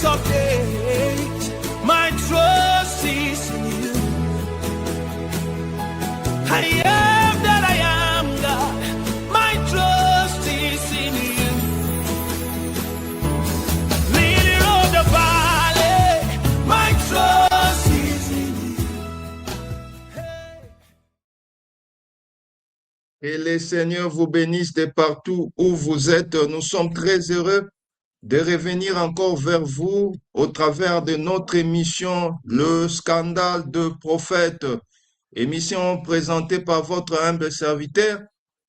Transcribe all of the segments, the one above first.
okay. My trust is in you. I am that I am, God. My trust is in you. Lily of the valley, my trust is in you. Et le Seigneur vous bénisse de partout où vous êtes. Nous sommes très heureux de revenir encore vers vous au travers de notre émission Le Scandale de Prophète. Émission présentée par votre humble serviteur,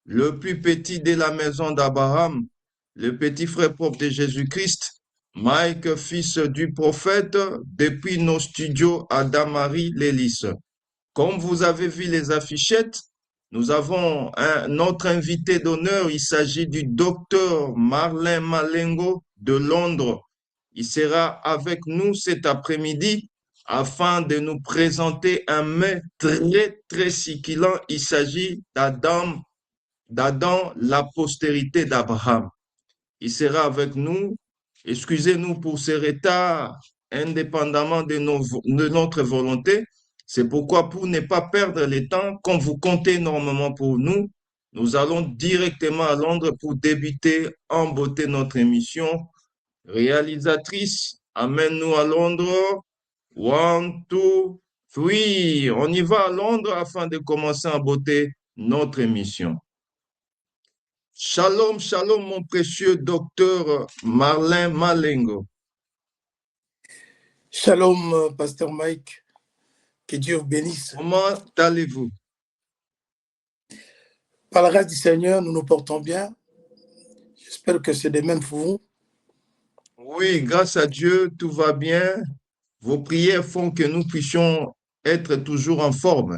le plus petit de la maison d'Abraham, le petit frère propre de Jésus-Christ, Mike, fils du prophète, depuis nos studios à Damary, Lélis. Comme vous avez vu les affichettes, nous avons notre invité d'honneur. Il s'agit du docteur Marlin Malengo de Londres. Il sera avec nous cet après-midi afin de nous présenter un mets très, très succulent. Il s'agit d'Adam, la postérité d'Abraham. Il sera avec nous. Excusez-nous pour ce retard, indépendamment de notre volonté. C'est pourquoi, pour ne pas perdre le temps, comme vous comptez énormément pour nous, nous allons directement à Londres pour débuter en beauté notre émission. Réalisatrice, amène-nous à Londres. 1, 2, 3. On y va à Londres afin de commencer en beauté notre émission. Shalom, shalom, mon précieux docteur Marlin Malengo. Shalom, Pasteur Mike. Que Dieu vous bénisse. Comment allez-vous? Par la grâce du Seigneur, nous nous portons bien. J'espère que c'est de même pour vous. Oui, grâce à Dieu, tout va bien. Vos prières font que nous puissions être toujours en forme.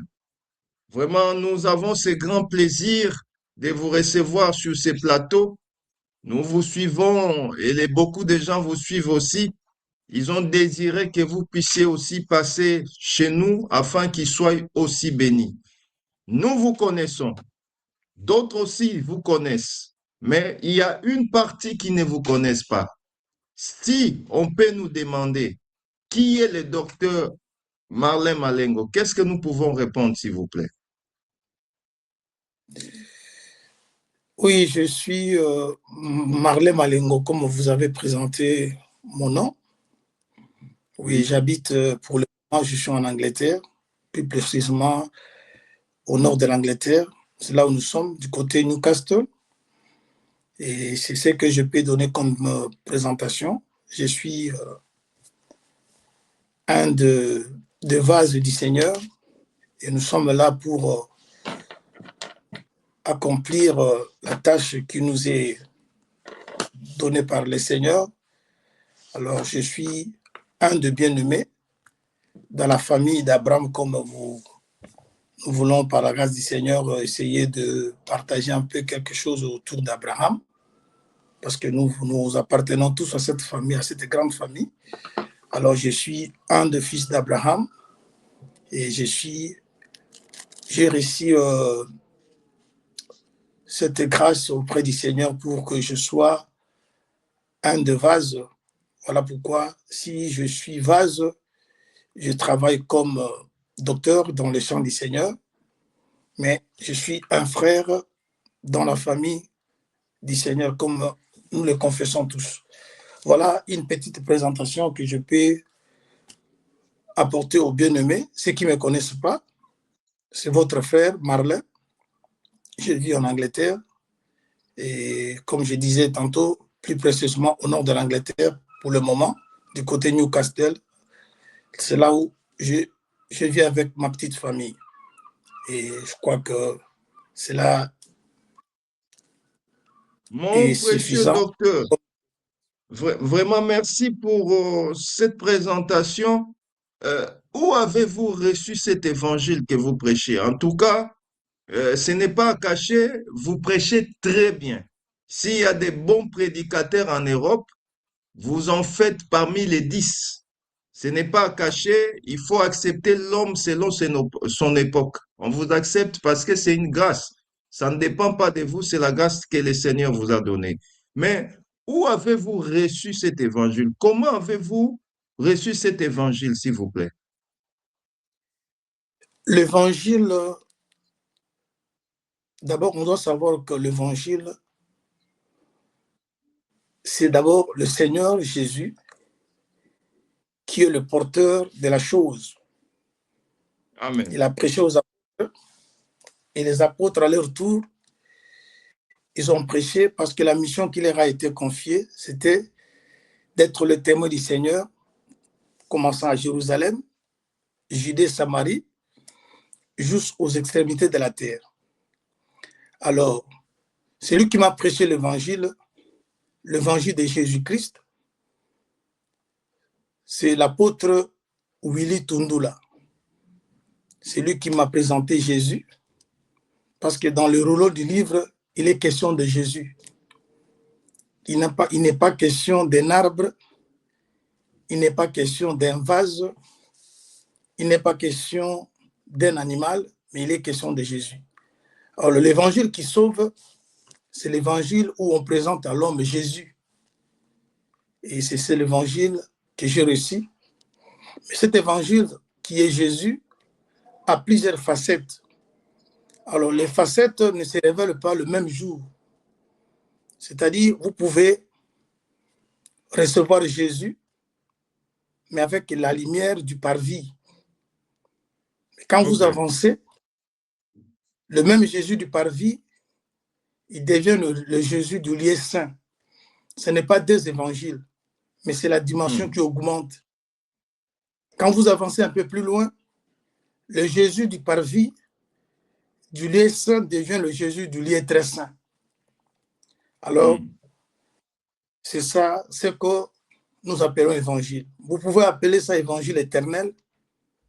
Vraiment, nous avons ce grand plaisir de vous recevoir sur ces plateaux. Nous vous suivons et beaucoup de gens vous suivent aussi. Ils ont désiré que vous puissiez aussi passer chez nous afin qu'ils soient aussi bénis. Nous vous connaissons. D'autres aussi vous connaissent. Mais il y a une partie qui ne vous connaissent pas. Si on peut nous demander qui est le docteur Marlin Malengo, qu'est-ce que nous pouvons répondre, s'il vous plaît? Oui, je suis Marlin Malengo, comme vous avez présenté mon nom. Oui, j'habite pour le moment, je suis en Angleterre, plus précisément au nord de l'Angleterre. C'est là où nous sommes, du côté Newcastle. Et c'est ce que je peux donner comme présentation. Je suis un des vases du Seigneur et nous sommes là pour accomplir la tâche qui nous est donnée par le Seigneur. Alors, je suis un de bien-aimés dans la famille d'Abraham, comme nous voulons, par la grâce du Seigneur, essayer de partager un peu quelque chose autour d'Abraham, parce que nous appartenons tous à cette famille, à cette grande famille. Alors, je suis un des fils d'Abraham et j'ai reçu cette grâce auprès du Seigneur pour que je sois un des vases. Voilà pourquoi, si je suis vase, je travaille comme docteur dans le champ du Seigneur, mais je suis un frère dans la famille du Seigneur, comme nous le confessons tous. Voilà une petite présentation que je peux apporter aux bien-aimés. Ceux qui ne me connaissent pas, c'est votre frère Marlin. Je vis en Angleterre et comme je disais tantôt, plus précisément au nord de l'Angleterre, pour le moment, du côté Newcastle. C'est là où je vis avec ma petite famille. Et je crois que c'est là. Mon précieux docteur, vraiment merci pour cette présentation. Où avez-vous reçu cet évangile que vous prêchez? En tout cas, ce n'est pas caché, vous prêchez très bien. S'il y a des bons prédicateurs en Europe, vous en faites parmi les 10. Ce n'est pas caché, il faut accepter l'homme selon son époque. On vous accepte parce que c'est une grâce. Ça ne dépend pas de vous, c'est la grâce que le Seigneur vous a donnée. Mais Où avez-vous reçu cet évangile? Comment avez-vous reçu cet évangile, s'il vous plaît? L'évangile, d'abord, on doit savoir que l'évangile, c'est d'abord le Seigneur Jésus qui est le porteur de la chose. Amen. Il a prêché aux apôtres et les apôtres, à leur tour, ils ont prêché parce que la mission qui leur a été confiée, c'était d'être le témoin du Seigneur, commençant à Jérusalem, Judée, Samarie, jusqu'aux extrémités de la terre. Alors, c'est lui qui m'a prêché l'évangile de Jésus-Christ. C'est l'apôtre Willy Tundula. C'est lui qui m'a présenté Jésus, parce que dans le rouleau du livre, il est question de Jésus. Il n'est pas question d'un arbre, il n'est pas question d'un vase, il n'est pas question d'un animal, mais il est question de Jésus. Alors, l'évangile qui sauve, c'est l'évangile où on présente à l'homme Jésus. Et c'est l'évangile que j'ai reçu. Mais cet évangile qui est Jésus a plusieurs facettes. Alors, les facettes ne se révèlent pas le même jour. C'est-à-dire, vous pouvez recevoir Jésus, mais avec la lumière du parvis. Quand vous avancez, le même Jésus du parvis, il devient le Jésus du lieu saint. Ce n'est pas deux évangiles, mais c'est la dimension qui augmente. Quand vous avancez un peu plus loin, le Jésus du parvis, du lieu saint, devient le Jésus du lieu très saint. Alors, c'est ça, c'est que nous appelons évangile. Vous pouvez appeler ça évangile éternel.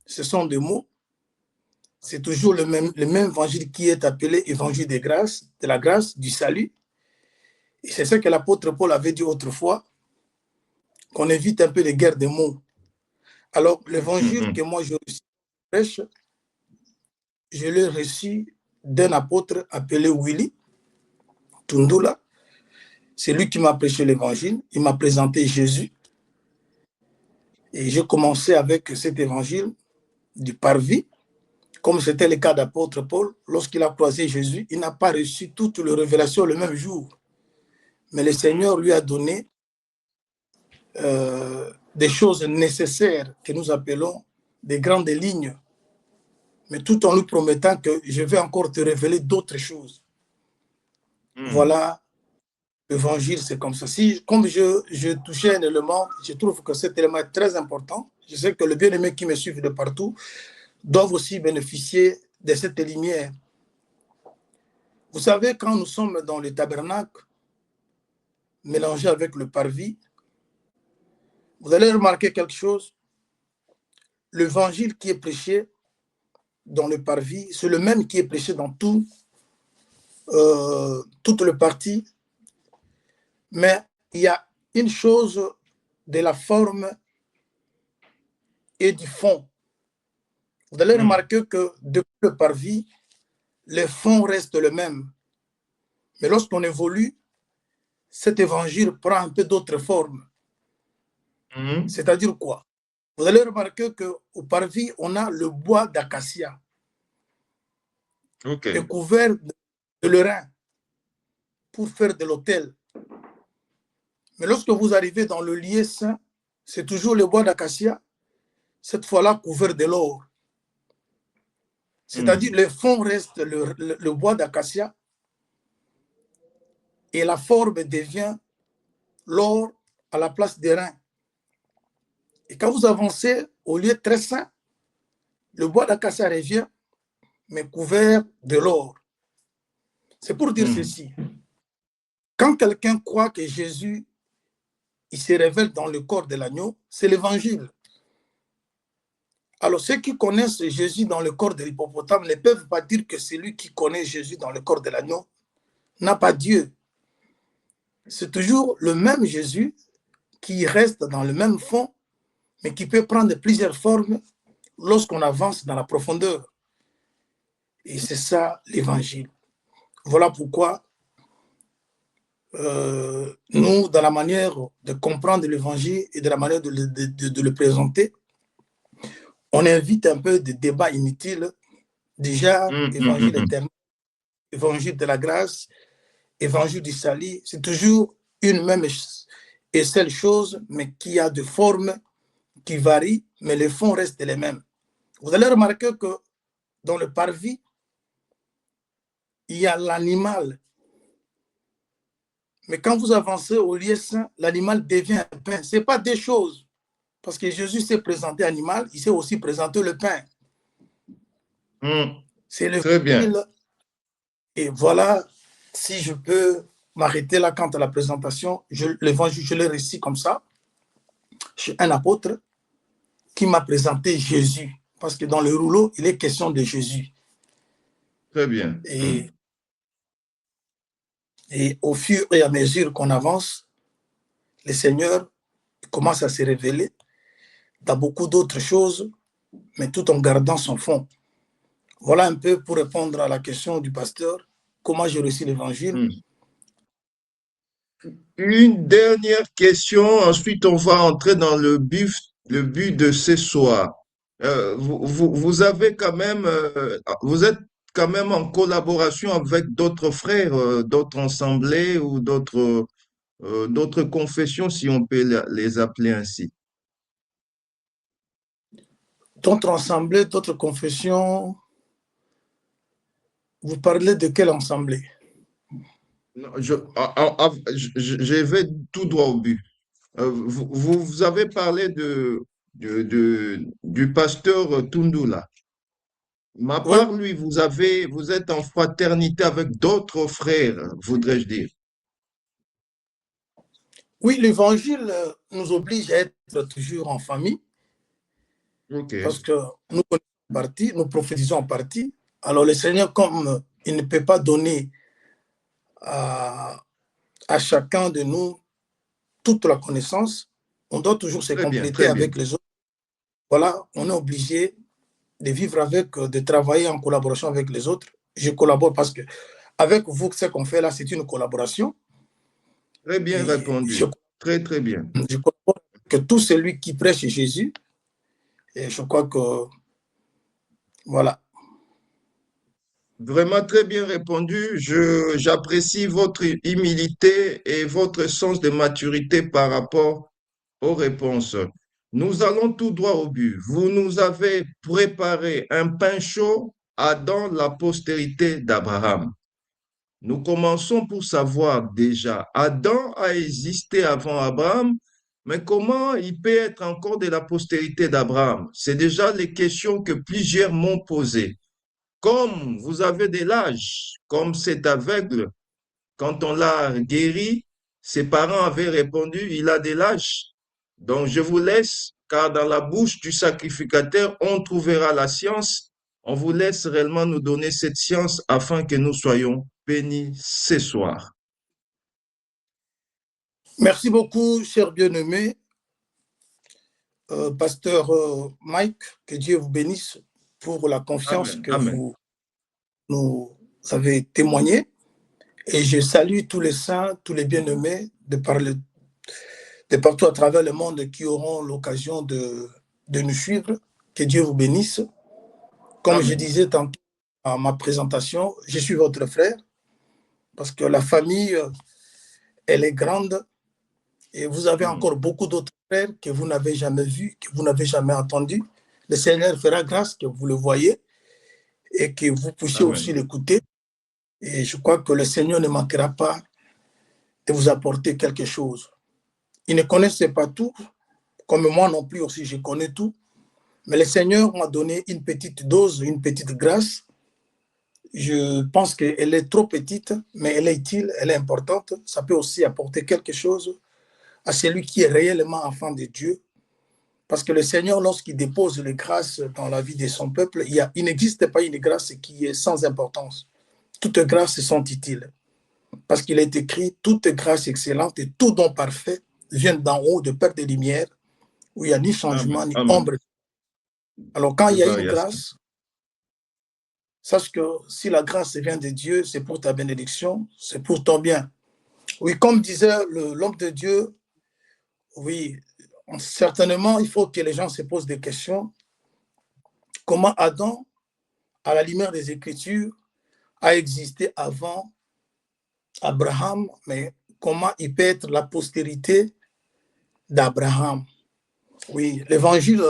Ce sont des mots. C'est toujours le même évangile qui est appelé évangile de grâce, de la grâce, du salut. Et c'est ce que l'apôtre Paul avait dit autrefois, qu'on évite un peu les guerres des mots. Alors, l'évangile que moi je prêche, je l'ai reçu d'un apôtre appelé Willy Tundula. C'est lui qui m'a prêché l'évangile. Il m'a présenté Jésus. Et j'ai commencé avec cet évangile du parvis. Comme c'était le cas d'apôtre Paul, lorsqu'il a croisé Jésus, il n'a pas reçu toutes les révélations le même jour. Mais le Seigneur lui a donné des choses nécessaires que nous appelons des grandes lignes, mais tout en lui promettant que je vais encore te révéler d'autres choses. Voilà, l'évangile, c'est comme ça. Si, comme je touchais un élément, je trouve que cet élément est très important. Je sais que les bien-aimés qui me suivent de partout doivent aussi bénéficier de cette lumière. Vous savez, quand nous sommes dans le tabernacle, mélangé avec le parvis, vous allez remarquer quelque chose. L'évangile qui est prêché dans le parvis, c'est le même qui est prêché dans tout le parti. Mais il y a une chose de la forme et du fond. Vous allez remarquer que depuis le parvis, le fond reste le même. Mais lorsqu'on évolue, cet évangile prend un peu d'autres formes. C'est-à-dire quoi? Vous allez remarquer qu'au parvis, on a le bois d'acacia, couvert de lerin pour faire de l'autel. Mais lorsque vous arrivez dans le lieu saint, c'est toujours le bois d'acacia, cette fois-là couvert de l'or. C'est-à-dire le fond reste le bois d'acacia et la forme devient l'or à la place des reins. Et quand vous avancez au lieu très saint, le bois d'acacia revient, mais couvert de l'or. C'est pour dire ceci. Quand quelqu'un croit que Jésus il se révèle dans le corps de l'agneau, c'est l'évangile. Alors, ceux qui connaissent Jésus dans le corps de l'hippopotame ne peuvent pas dire que celui qui connaît Jésus dans le corps de l'agneau n'a pas Dieu. C'est toujours le même Jésus qui reste dans le même fond, mais qui peut prendre plusieurs formes lorsqu'on avance dans la profondeur. Et c'est ça l'évangile. Voilà pourquoi nous, dans la manière de comprendre l'évangile et de la manière de le présenter, on invite un peu de débats inutiles. Déjà, évangile éternel, évangile de la grâce, évangile du salut, c'est toujours une même et seule chose, mais qui a des formes qui varient, mais les fonds restent les mêmes. Vous allez remarquer que dans le parvis, il y a l'animal. Mais quand vous avancez au lieu saint, l'animal devient un pain. Ce n'est pas des choses. Parce que Jésus s'est présenté animal, il s'est aussi présenté le pain. C'est le Très bien. fil. Et voilà, si je peux m'arrêter là quant à la présentation, l'évangile, je le récite comme ça. Je suis un apôtre qui m'a présenté Jésus. Parce que dans le rouleau, il est question de Jésus. Très bien. Et au fur et à mesure qu'on avance, le Seigneur commence à se révéler dans beaucoup d'autres choses, mais tout en gardant son fond. Voilà un peu pour répondre à la question du pasteur, comment j'ai reçu l'évangile. Une dernière question, ensuite on va entrer dans le but de ce soir. Vous avez quand même, vous êtes quand même en collaboration avec d'autres frères, d'autres assemblées ou d'autres confessions, si on peut les appeler ainsi. D'autres assemblées, d'autres confessions, vous parlez de quelle assemblée? Non, je vais tout droit au but. Vous avez parlé du pasteur Tundula. Ma Oui, part, lui, vous êtes en fraternité avec d'autres frères, voudrais-je dire. oui, l'évangile nous oblige à être toujours en famille, Ok, parce que nous connaissons en partie, nous prophétisons en partie. Alors le Seigneur, comme il ne peut pas donner à chacun de nous toute la connaissance, on doit toujours se très bien, compléter très bien. avec les autres. Voilà, on est obligé de vivre avec, de travailler en collaboration avec les autres. Je collabore parce que avec vous, ce qu'on fait là, c'est une collaboration. Très bien Et répondu. Très, très bien. je collabore avec tout celui qui prêche Jésus. Et je crois que, voilà. Vraiment très bien répondu. J'apprécie votre humilité et votre sens de maturité par rapport aux réponses. Nous allons tout droit au but. Vous nous avez préparé un pain chaud dans la postérité d'Abraham. Nous commençons pour savoir déjà, Adam a existé avant Abraham, mais comment il peut être encore de la postérité d'Abraham? C'est déjà les questions que plusieurs m'ont posées. Comme vous avez de l'âge, comme cet aveugle, quand on l'a guéri, ses parents avaient répondu, il a de l'âge. Donc je vous laisse, car dans la bouche du sacrificateur, on trouvera la science. On vous laisse réellement nous donner cette science afin que nous soyons bénis ce soir. Merci beaucoup, cher bien-aimé, pasteur Mike, que Dieu vous bénisse pour la confiance Amen. que Amen. vous nous avez témoignée. Et je salue tous les saints, tous les bien-aimés de partout à travers le monde qui auront l'occasion de nous suivre. Que Dieu vous bénisse. Comme je Amen. disais tantôt à ma présentation, je suis votre frère parce que la famille, elle est grande et vous avez encore beaucoup d'autres frères que vous n'avez jamais vus, que vous n'avez jamais entendus. Le Seigneur fera grâce que vous le voyez et que vous puissiez aussi Amen. l'écouter. Et je crois que le Seigneur ne manquera pas de vous apporter quelque chose. Il ne connaissait pas tout, comme moi non plus aussi, je connais tout. Mais le Seigneur m'a donné une petite dose, une petite grâce. Je pense qu'elle est trop petite, mais elle est utile, elle est importante. Ça peut aussi apporter quelque chose à celui qui est réellement enfant de Dieu. Parce que le Seigneur, lorsqu'il dépose les grâces dans la vie de son peuple, il n'existe pas une grâce qui est sans importance. Toutes grâces sont utiles. Parce qu'il est écrit, toute grâce excellente et tout don parfait viennent d'en haut, de Père des Lumières, où il n'y a ni changement, Amen. ni Amen. ombre. Alors, quand De il y a une variation. grâce, sache que si la grâce vient de Dieu, c'est pour ta bénédiction, c'est pour ton bien. Oui, comme disait l'homme de Dieu, oui, certainement, il faut que les gens se posent des questions. Comment Adam, à la lumière des Écritures, a existé avant Abraham, mais comment il peut être la postérité d'Abraham? Oui, l'Évangile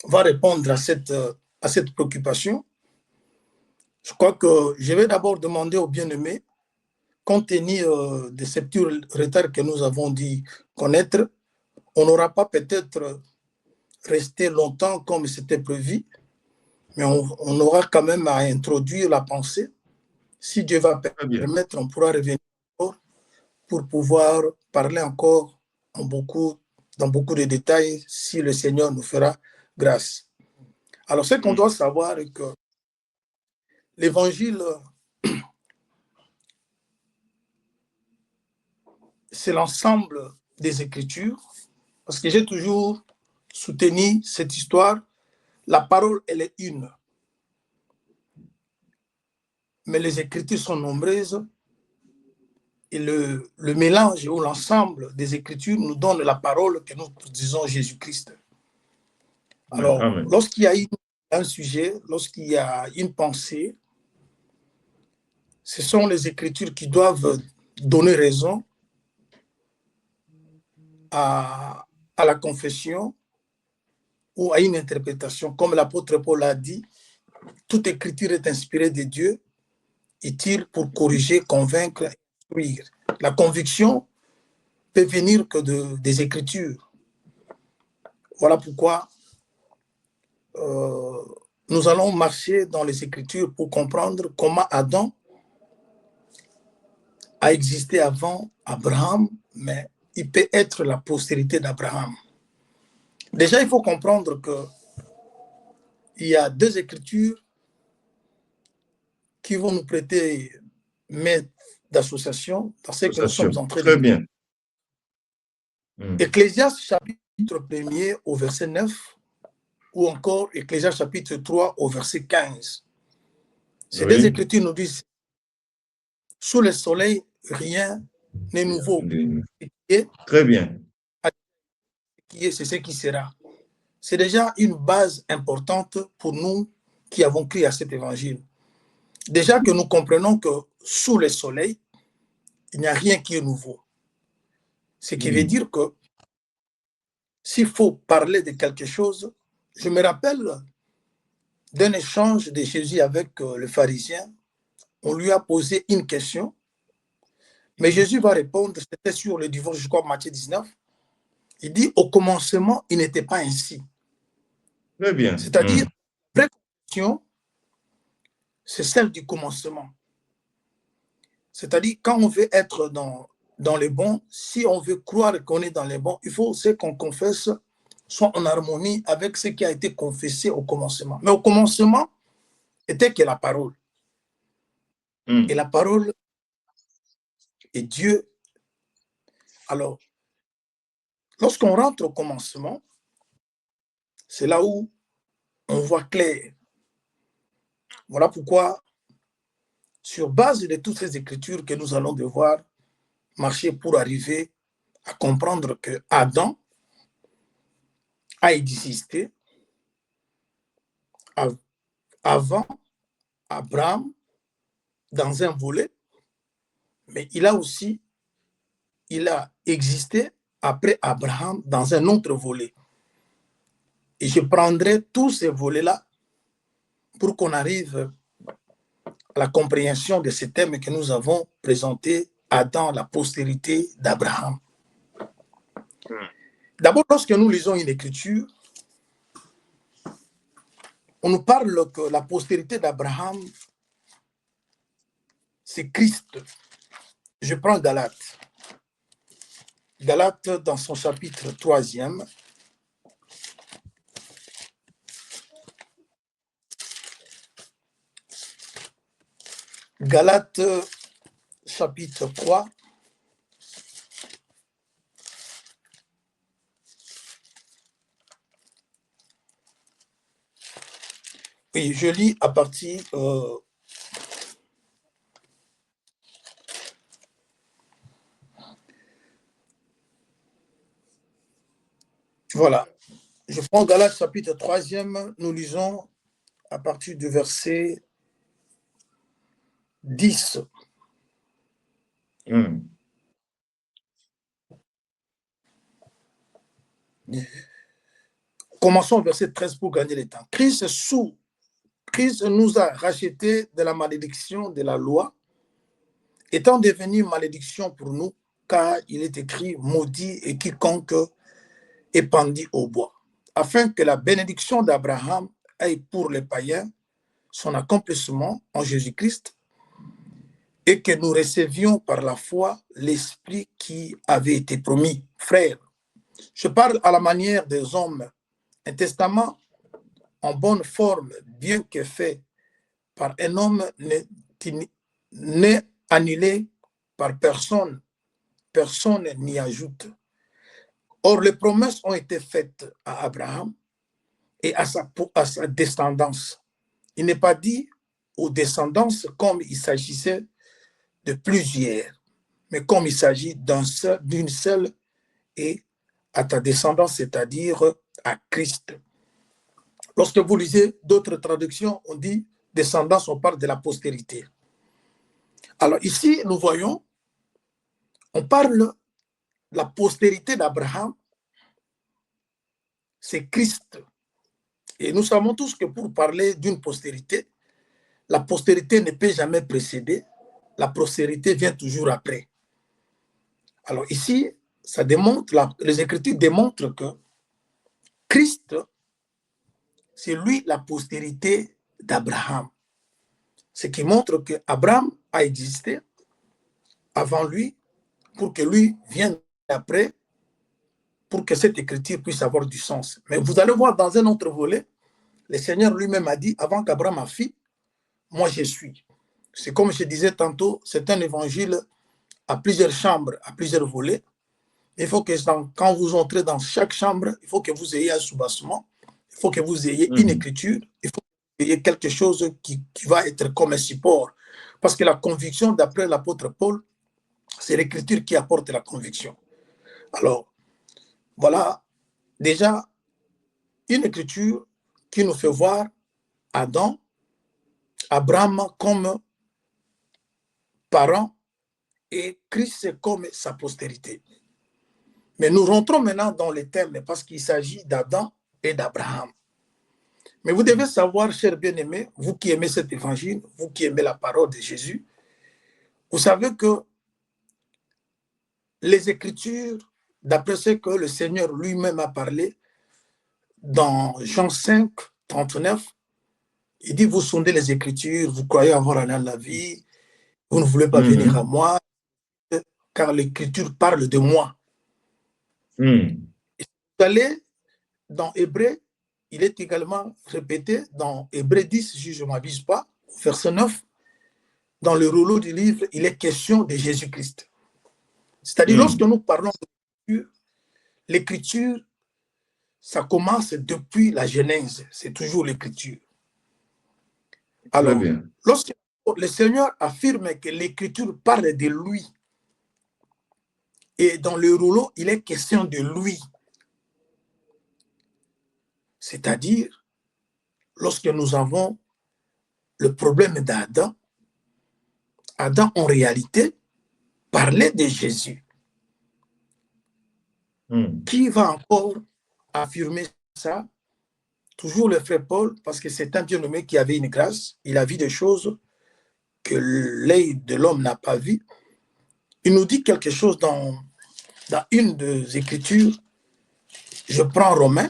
va répondre à cette préoccupation. Je crois que je vais d'abord demander aux bien-aimés, compte tenu de ces petits retards que nous avons dit connaître, on n'aura pas peut-être resté longtemps comme c'était prévu, mais on aura quand même à introduire la pensée. Si Dieu va Très bien. permettre, on pourra revenir encore pour pouvoir parler encore dans beaucoup de détails si le Seigneur nous fera grâce. Alors, ce qu'on doit savoir est que l'Évangile, c'est l'ensemble des Écritures, parce que j'ai toujours soutenu cette histoire. La parole, elle est une, mais les Écritures sont nombreuses et le mélange ou l'ensemble des Écritures nous donne la parole que nous disons Jésus-Christ. Alors, Amen. lorsqu'il y a un sujet, lorsqu'il y a une pensée, ce sont les Écritures qui doivent donner raison à la confession ou à une interprétation. Comme l'apôtre Paul a dit, toute Écriture est inspirée de Dieu, utile pour corriger, convaincre, instruire. La conviction peut venir que des Écritures. Voilà pourquoi nous allons marcher dans les Écritures pour comprendre comment Adam a existé avant Abraham, mais il peut être la postérité d'Abraham. Déjà, il faut comprendre qu'il y a deux Écritures qui vont nous prêter main d'association dans ce que nous sommes en train de Très dire. bien. Ecclésiaste chapitre 1er au verset 9 ou encore Ecclésiaste chapitre 3 au verset 15. Ces deux Écritures nous disent sous le soleil, rien n'est nouveau. Très bien. C'est ce qui sera. C'est déjà une base importante pour nous qui avons cru à cet évangile. Déjà que nous comprenons que sous le soleil, il n'y a rien qui est nouveau. Ce qui veut dire que s'il faut parler de quelque chose, je me rappelle d'un échange de Jésus avec le pharisien. On lui a posé une question, mais Jésus va répondre, c'était sur le divorce, je crois, Matthieu 19. Il dit, au commencement, il n'était pas ainsi. Très bien. C'est-à-dire, la vraie question, c'est celle du commencement. C'est-à-dire, quand on veut être dans les bons, si on veut croire qu'on est dans les bons, il faut aussi qu'on confesse soit en harmonie avec ce qui a été confessé au commencement. Mais au commencement, était que la parole. Et la parole est Dieu. Alors, lorsqu'on rentre au commencement, c'est là où on voit clair. Voilà pourquoi, sur base de toutes ces écritures que nous allons devoir marcher pour arriver à comprendre que Adam a existé avant Abraham dans un volet, mais il a existé après Abraham dans un autre volet. Et je prendrai tous ces volets-là pour qu'on arrive à la compréhension de ce thème que nous avons présenté, Adam, la postérité d'Abraham. D'abord, lorsque nous lisons une écriture, on nous parle que la postérité d'Abraham, c'est Christ. Je prends Galates. Galates, dans son chapitre 3e, Galates, chapitre 3, oui, je lis à partir Voilà. Je prends Galates chapitre 3e, nous lisons à partir du verset 10. Hmm. Commençons au verset 13 pour gagner le temps. Christ nous a rachetés de la malédiction de la loi, étant devenu malédiction pour nous, car il est écrit, maudit et quiconque est pendu au bois, afin que la bénédiction d'Abraham ait pour les païens son accomplissement en Jésus-Christ, et que nous recevions par la foi l'Esprit qui avait été promis. Frères, je parle à la manière des hommes. Un testament en bonne forme, bien que fait par un homme, n'est annulé par personne. Personne n'y ajoute. Or, les promesses ont été faites à Abraham et à sa descendance. Il n'est pas dit aux descendances comme il s'agissait de plusieurs, mais comme il s'agit d'une seule, et à ta descendance, c'est-à-dire à Christ. Lorsque vous lisez d'autres traductions, on dit descendance, on parle de la postérité. Alors ici, nous voyons, on parle de la postérité d'Abraham, c'est Christ. Et nous savons tous que pour parler d'une postérité, la postérité ne peut jamais précéder, la postérité vient toujours après. Alors ici, ça démontre, les Écritures démontrent que Christ, c'est lui la postérité d'Abraham. Ce qui montre qu'Abraham a existé avant lui pour que lui vienne après, pour que cette écriture puisse avoir du sens. Mais vous allez voir dans un autre volet, le Seigneur lui-même a dit, avant qu'Abraham a fait, moi je suis. C'est comme je disais tantôt, c'est un évangile à plusieurs chambres, à plusieurs volets. Il faut que quand vous entrez dans chaque chambre, il faut que vous ayez un soubassement, il faut que vous ayez une écriture, il faut que vous ayez quelque chose qui va être comme un support. Parce que la conviction, d'après l'apôtre Paul, c'est l'écriture qui apporte la conviction. Alors, voilà déjà une écriture qui nous fait voir Abraham comme parent et Christ comme sa postérité. Mais nous rentrons maintenant dans les termes parce qu'il s'agit d'Adam et d'Abraham. Mais vous devez savoir, chers bien-aimés, vous qui aimez cet évangile, vous qui aimez la parole de Jésus, vous savez que les Écritures, d'après ce que le Seigneur lui-même a parlé, dans Jean 5, 39, il dit, vous sondez les Écritures, vous croyez avoir la vie, vous ne voulez pas venir à moi, car l'Écriture parle de moi. Et vous allez dans Hébreu, il est également répété dans Hébreu 10, si je ne m'abuse pas, verset 9, dans le rouleau du livre, il est question de Jésus-Christ. C'est-à-dire, lorsque nous parlons de l'écriture, ça commence depuis la Genèse, c'est toujours l'écriture. Alors, lorsque le Seigneur affirme que l'écriture parle de lui, et dans le rouleau, il est question de lui. C'est-à-dire, lorsque nous avons le problème d'Adam, Adam, en réalité, parlait de Jésus. Qui va encore affirmer ça? Toujours le frère Paul, parce que c'est un bien-aimé qui avait une grâce. Il a vu des choses que l'œil de l'homme n'a pas vues. Il nous dit quelque chose dans une des Écritures. Je prends Romains,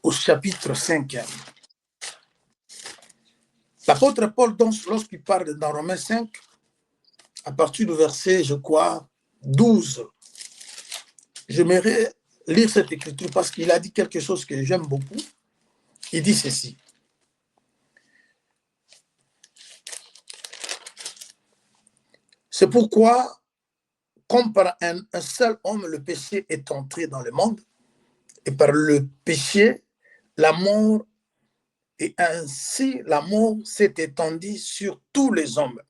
au chapitre 5. L'apôtre Paul, lorsqu'il parle dans Romains 5, à partir du verset, je crois, 12, j'aimerais lire cette écriture parce qu'il a dit quelque chose que j'aime beaucoup. Il dit ceci. C'est pourquoi, comme par un seul homme, le péché est entré dans le monde, et par le péché, la mort, et ainsi la mort s'est étendue sur tous les hommes,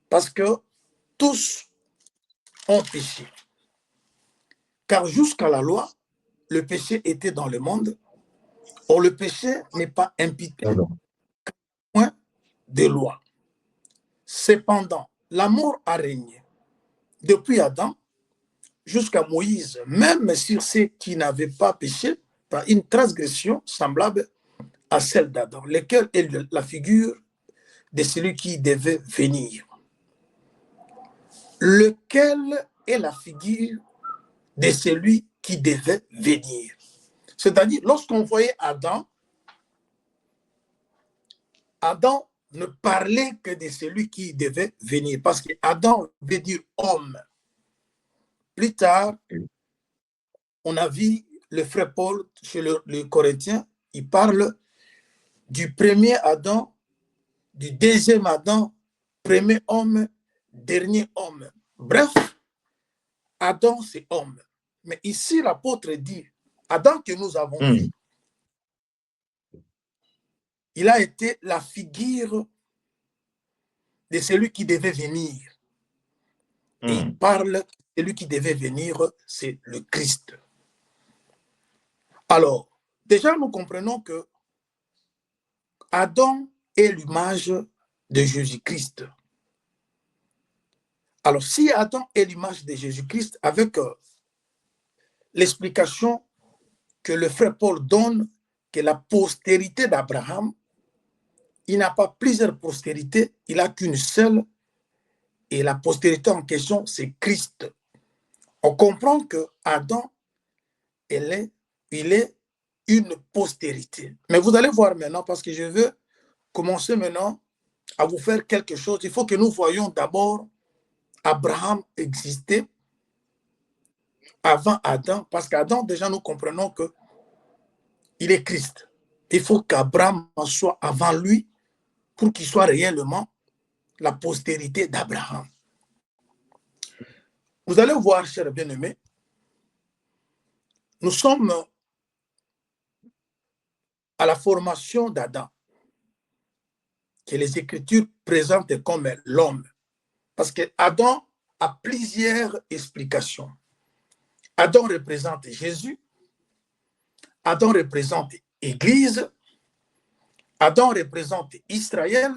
parce que tous ont péché. Car jusqu'à la loi, le péché était dans le monde. Or, le péché n'est pas imputé point de loi. Cependant, l'amour a régné depuis Adam jusqu'à Moïse, même sur ceux qui n'avaient pas péché par une transgression semblable à celle d'Adam, lequel est la figure de celui qui devait venir. Lequel est la figure de celui qui devait venir. C'est-à-dire, lorsqu'on voyait Adam, Adam ne parlait que de celui qui devait venir, parce que Adam veut dire homme. Plus tard, on a vu le frère Paul chez le Corinthiens, il parle du premier Adam, du deuxième Adam, premier homme, dernier homme. Bref, Adam c'est homme. Mais ici, l'apôtre dit, Adam que nous avons vu, il a été la figure de celui qui devait venir. Et il parle de celui qui devait venir, c'est le Christ. Alors, déjà, nous comprenons que Adam est l'image de Jésus-Christ. Alors, si Adam est l'image de Jésus-Christ, avec l'explication que le frère Paul donne, que la postérité d'Abraham, il n'a pas plusieurs postérités, il n'a qu'une seule, et la postérité en question, c'est Christ. On comprend que Adam, il est une postérité. Mais vous allez voir maintenant, parce que je veux commencer maintenant à vous faire quelque chose. Il faut que nous voyions d'abord Abraham exister avant Adam, parce qu'Adam, déjà, nous comprenons que il est Christ. Il faut qu'Abraham soit avant lui pour qu'il soit réellement la postérité d'Abraham. Vous allez voir, chers bien-aimés, nous sommes à la formation d'Adam, que les Écritures présentent comme l'homme. Parce que Adam a plusieurs explications. Adam représente Jésus, Adam représente l'Église, Adam représente Israël,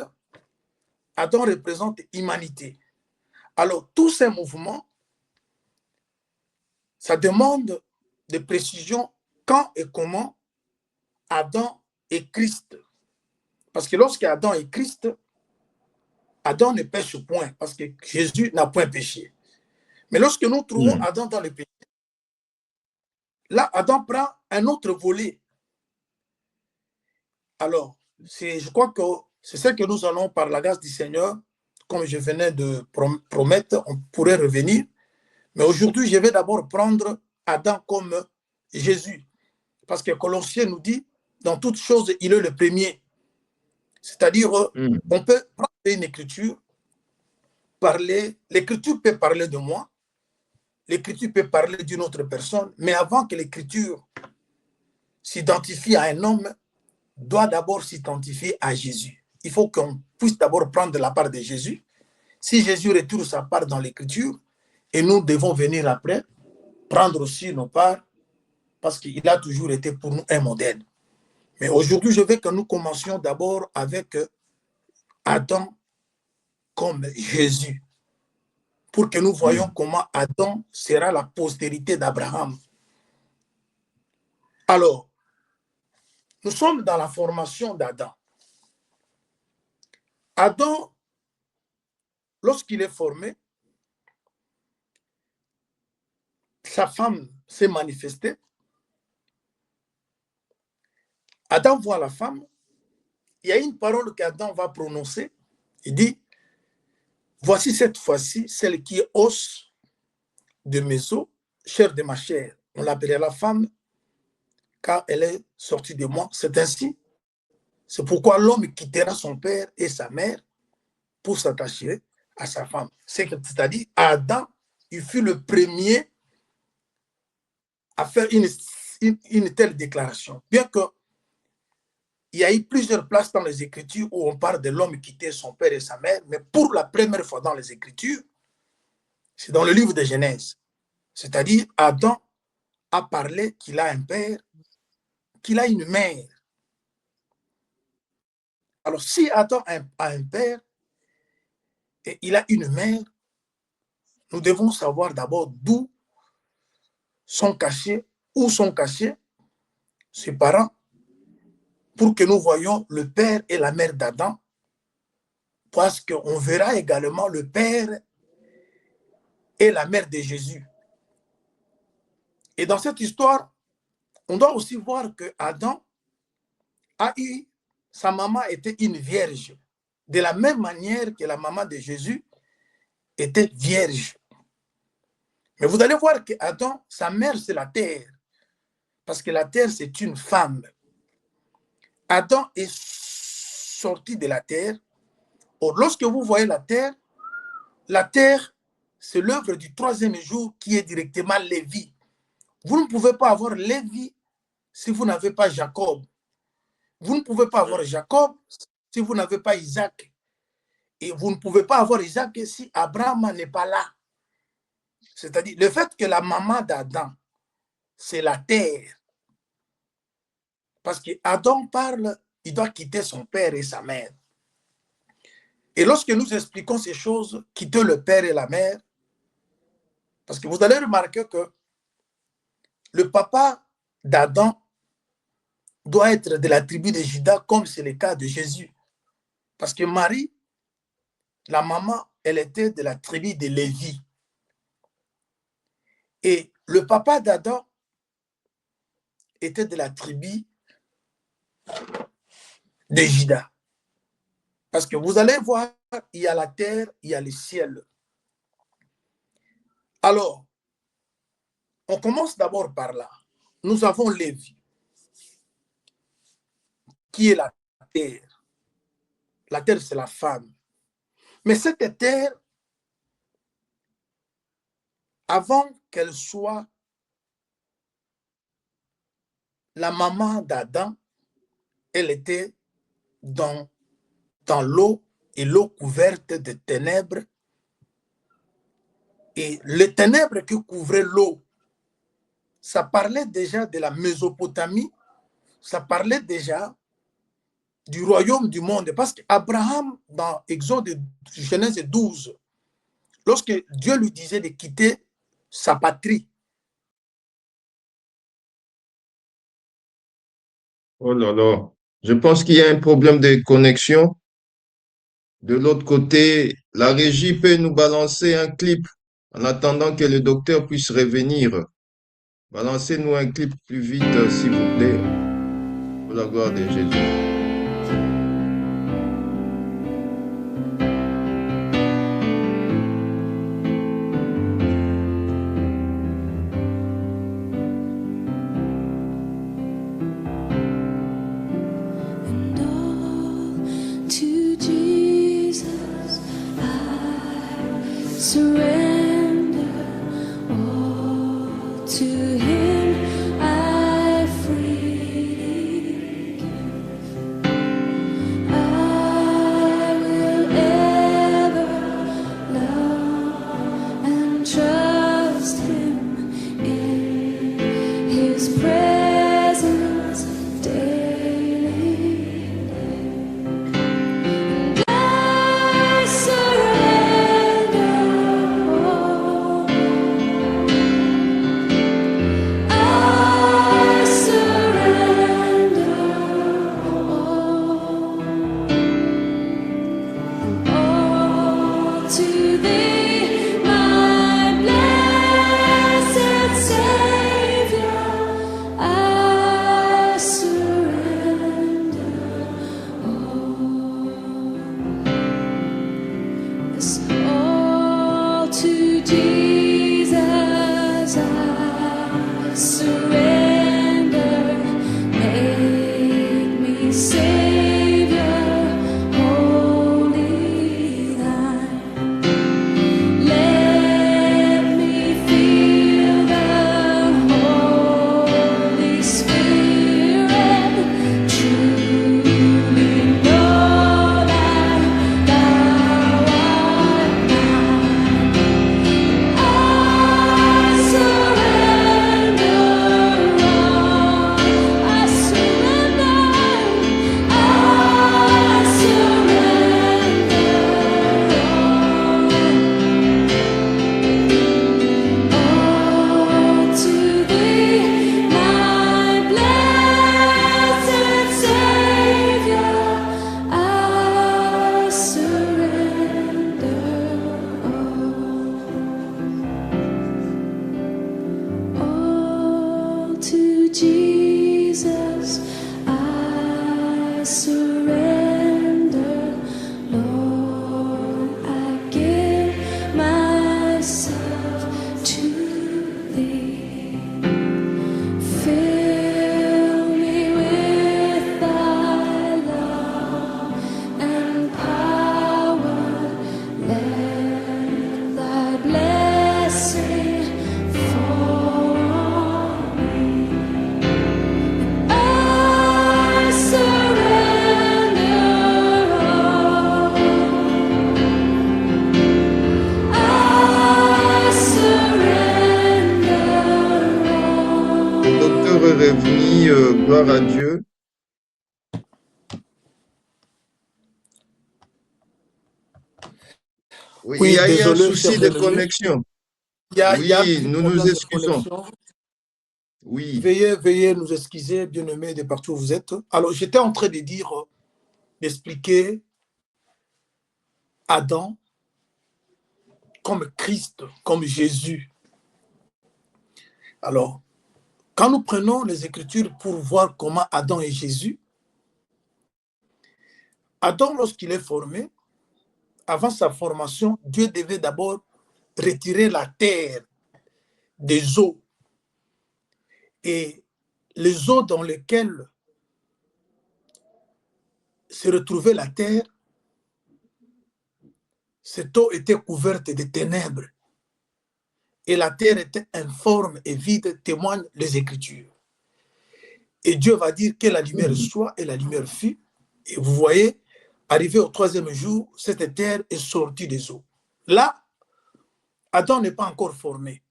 Adam représente l'humanité. Alors, tous ces mouvements, ça demande de précision quand et comment Adam est Christ. Parce que lorsque Adam est Christ, Adam ne pêche point, parce que Jésus n'a point péché. Mais lorsque nous trouvons Adam dans le péché, là, Adam prend un autre volet. Alors, je crois que c'est ce que nous allons, par la grâce du Seigneur, comme je venais de promettre, on pourrait revenir. Mais aujourd'hui, je vais d'abord prendre Adam comme Jésus. Parce que Colossiens nous dit, dans toutes choses, il est le premier. C'est-à-dire, on peut prendre une écriture, l'écriture peut parler de moi, l'écriture peut parler d'une autre personne, mais avant que l'écriture s'identifie à un homme, doit d'abord s'identifier à Jésus. Il faut qu'on puisse d'abord prendre la part de Jésus. Si Jésus retire sa part dans l'écriture, et nous devons venir après, prendre aussi nos parts, parce qu'il a toujours été pour nous un modèle. Mais aujourd'hui, je veux que nous commencions d'abord avec Adam comme Jésus, pour que nous voyions comment Adam sera la postérité d'Abraham. Alors, nous sommes dans la formation d'Adam. Adam, lorsqu'il est formé, sa femme s'est manifestée. Adam voit la femme. Il y a une parole qu'Adam va prononcer. Il dit, voici cette fois-ci celle qui est os de mes os, chair de ma chair. On l'appelait la femme car elle est sortie de moi. C'est ainsi. C'est pourquoi l'homme quittera son père et sa mère pour s'attacher à sa femme. C'est-à-dire, Adam, il fut le premier à faire une telle déclaration. Bien que il y a eu plusieurs places dans les Écritures où on parle de l'homme quitter son père et sa mère, mais pour la première fois dans les Écritures, c'est dans le livre de Genèse. C'est-à-dire, Adam a parlé qu'il a un père, qu'il a une mère. Alors, si Adam a un père et il a une mère, nous devons savoir d'abord d'où sont cachés, où sont cachés ses parents, pour que nous voyions le père et la mère d'Adam, parce qu'on verra également le père et la mère de Jésus. Et dans cette histoire, on doit aussi voir que Adam a eu, sa maman était une vierge, de la même manière que la maman de Jésus était vierge. Mais vous allez voir que Adam, sa mère, c'est la terre, parce que la terre, c'est une femme. Adam est sorti de la terre. Or, lorsque vous voyez la terre, c'est l'œuvre du troisième jour qui est directement Lévi. Vous ne pouvez pas avoir Lévi si vous n'avez pas Jacob. Vous ne pouvez pas avoir Jacob si vous n'avez pas Isaac. Et vous ne pouvez pas avoir Isaac si Abraham n'est pas là. C'est-à-dire, le fait que la maman d'Adam, c'est la terre. Parce qu'Adam parle, il doit quitter son père et sa mère. Et lorsque nous expliquons ces choses, quitter le père et la mère, parce que vous allez remarquer que le papa d'Adam doit être de la tribu de Juda, comme c'est le cas de Jésus. Parce que Marie, la maman, elle était de la tribu de Lévi. Et le papa d'Adam était de la tribu de Juda. Parce que vous allez voir, il y a la terre, il y a le ciel. Alors, on commence d'abord par là. Nous avons Lévi, qui est la terre. La terre, c'est la femme. Mais cette terre, avant qu'elle soit la maman d'Adam, elle était dans l'eau, et l'eau couverte de ténèbres. Et les ténèbres qui couvraient l'eau, ça parlait déjà de la Mésopotamie, ça parlait déjà du royaume du monde. Parce qu'Abraham, dans Exode, Genèse 12, lorsque Dieu lui disait de quitter sa patrie. Oh là là, je pense qu'il y a un problème de connexion. De l'autre côté, la régie peut nous balancer un clip en attendant que le docteur puisse revenir. Balancez-nous un clip plus vite, s'il vous plaît, pour la gloire de Jésus. And all to Jesus I surrender. All to Him I freely give. revenir, gloire à Dieu. Oui, il y Oui, a eu un désolé, cher souci de bien-aimé. connexion. Il y a un Oui, petit nous nous problème de excusons. connexion. Oui, Veuillez nous excuser, bien-aimés, de partout où vous êtes. Alors, j'étais en train de dire, d'expliquer Adam comme Christ, comme Jésus. Alors, quand nous prenons les Écritures pour voir comment Adam est Jésus, Adam, lorsqu'il est formé, avant sa formation, Dieu devait d'abord retirer la terre des eaux. Et les eaux dans lesquelles se retrouvait la terre, cette eau était couverte de ténèbres. Et la terre était informe et vide, témoignent les Écritures. Et Dieu va dire que la lumière soit, et la lumière fut. Et vous voyez, arrivé au troisième jour, cette terre est sortie des eaux. Là, Adam n'est pas encore formé.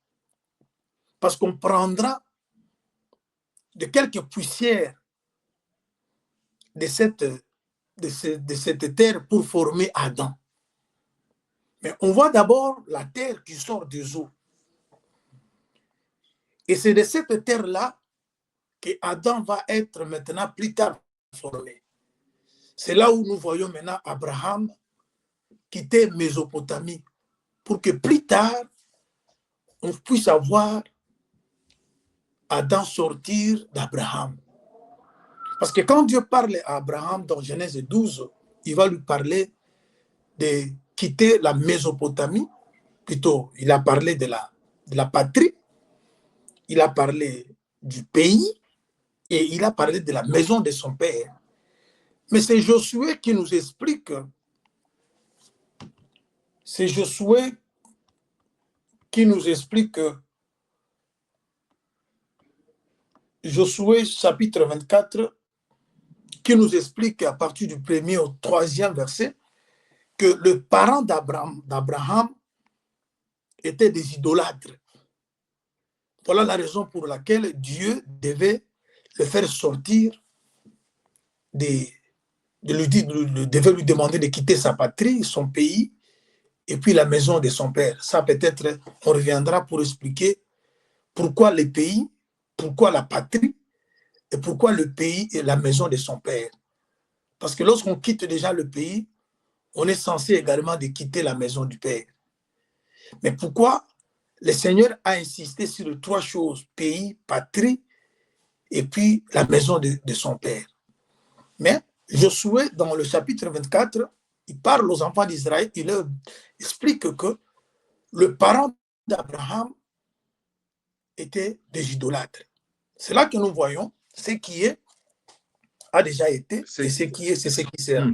Parce qu'on prendra de quelques poussières de cette terre pour former Adam. Mais on voit d'abord la terre qui sort des eaux. Et c'est de cette terre-là que Adam va être maintenant plus tard formé. C'est là où nous voyons maintenant Abraham quitter Mésopotamie pour que plus tard, on puisse avoir Adam sortir d'Abraham. Parce que quand Dieu parle à Abraham dans Genèse 12, il va lui parler de quitter la Mésopotamie, plutôt il a parlé de la patrie, il a parlé du pays et il a parlé de la maison de son père. Mais c'est Josué qui nous explique, c'est Josué qui nous explique, Josué chapitre 24, qui nous explique à partir du 1er au 3e verset que le parent d'Abraham était des idolâtres. Voilà la raison pour laquelle Dieu devait le faire sortir, devait lui demander de quitter sa patrie, son pays, et puis la maison de son père. Ça peut-être, on reviendra pour expliquer pourquoi le pays, pourquoi la patrie, et pourquoi le pays et la maison de son père. Parce que lorsqu'on quitte déjà le pays, on est censé également de quitter la maison du père. Mais pourquoi le Seigneur a insisté sur les trois choses, pays, patrie, et puis la maison de son père. Mais Josué, dans le chapitre 24, il parle aux enfants d'Israël, il leur explique que le parent d'Abraham était des idolâtres. C'est là que nous voyons ce qui est, a déjà été, et ce qui est, c'est ce qui sera.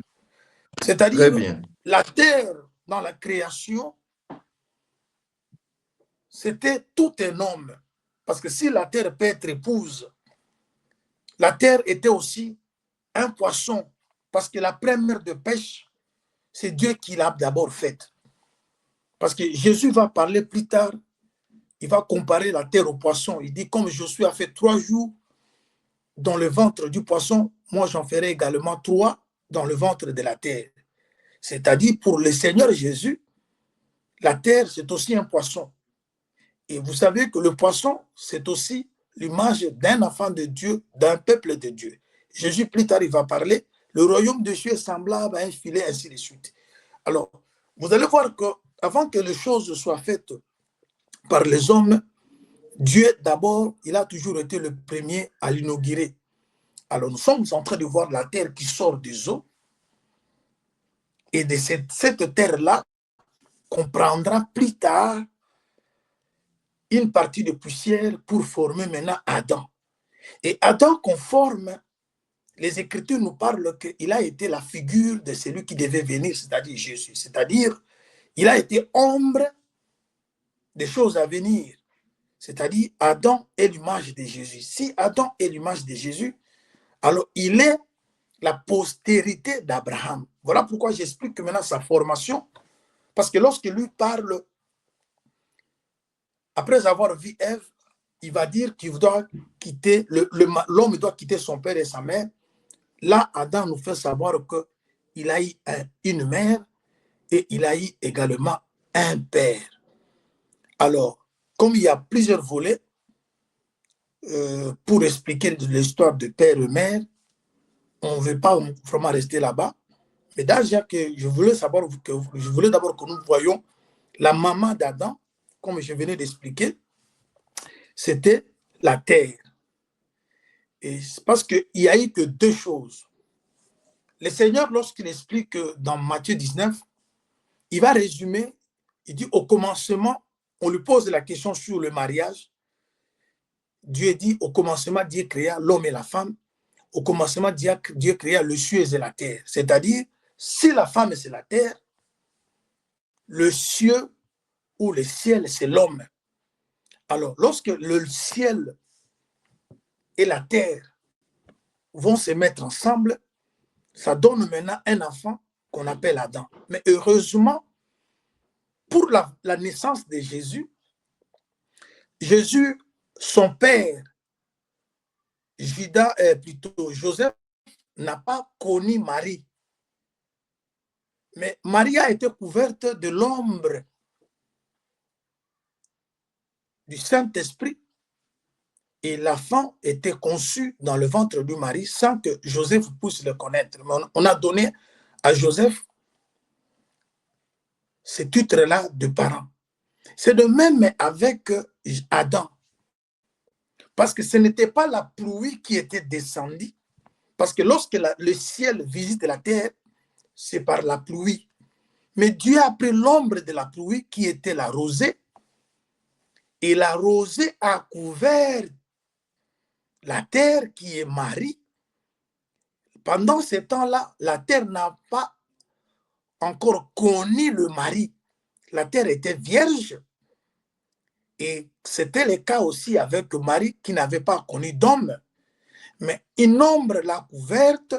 C'est-à-dire, la terre dans la création, c'était tout un homme. Parce que si la terre peut être épouse, la terre était aussi un poisson. Parce que la première de pêche, c'est Dieu qui l'a d'abord faite. Parce que Jésus va parler plus tard, il va comparer la terre au poisson. Il dit, comme Josué a fait 3 jours dans le ventre du poisson, moi j'en ferai également 3 dans le ventre de la terre. C'est-à-dire, pour le Seigneur Jésus, la terre, c'est aussi un poisson. Et vous savez que le poisson, c'est aussi l'image d'un enfant de Dieu, d'un peuple de Dieu. Jésus, plus tard, il va parler, le royaume de Dieu est semblable à un filet, ainsi de suite. Alors, vous allez voir qu'avant que les choses soient faites par les hommes, Dieu, d'abord, il a toujours été le premier à l'inaugurer. Alors, nous sommes en train de voir la terre qui sort des eaux. Et de cette terre-là, qu'on prendra plus tard une partie de poussière pour former maintenant Adam. Et Adam qu'on forme, les Écritures nous parlent qu'il a été la figure de celui qui devait venir, c'est-à-dire Jésus. C'est-à-dire, il a été ombre des choses à venir. C'est-à-dire, Adam est l'image de Jésus. Si Adam est l'image de Jésus, alors il est la postérité d'Abraham. Voilà pourquoi j'explique que maintenant sa formation, parce que lorsque lui parle, après avoir vu Ève, il va dire qu'il doit quitter, l'homme doit quitter son père et sa mère. Là, Adam nous fait savoir qu'il a eu une mère et il a eu également un père. Alors, comme il y a plusieurs volets pour expliquer l'histoire de père et mère, on ne veut pas vraiment rester là-bas. Mais déjà que je voulais d'abord que nous voyions la maman d'Adam, comme je venais d'expliquer, c'était la terre. Et c'est parce qu'il n'y a eu que deux choses. Le Seigneur, lorsqu'il explique dans Matthieu 19, il va résumer, il dit au commencement, on lui pose la question sur le mariage. Dieu dit, au commencement, Dieu créa l'homme et la femme. Au commencement, Dieu créa le ciel et la terre. C'est-à-dire, si la femme, c'est la terre, le ciel ou le ciel, c'est l'homme. Alors, lorsque le ciel et la terre vont se mettre ensemble, ça donne maintenant un enfant qu'on appelle Adam. Mais heureusement, pour la naissance de Jésus, son père, plutôt Joseph, n'a pas connu Marie. Mais Marie a été couverte de l'ombre du Saint-Esprit et l'enfant était conçu dans le ventre du mari sans que Joseph puisse le connaître. Mais on a donné à Joseph ce titre-là de parent. C'est de même avec Adam. Parce que ce n'était pas la pluie qui était descendue. Parce que lorsque le ciel visite la terre, c'est par la pluie. Mais Dieu a pris l'ombre de la pluie qui était la rosée. Et la rosée a couvert la terre qui est Marie. Pendant ce temps-là, la terre n'a pas encore connu le mari. La terre était vierge. Et c'était le cas aussi avec Marie qui n'avait pas connu d'homme. Mais une ombre l'a couverte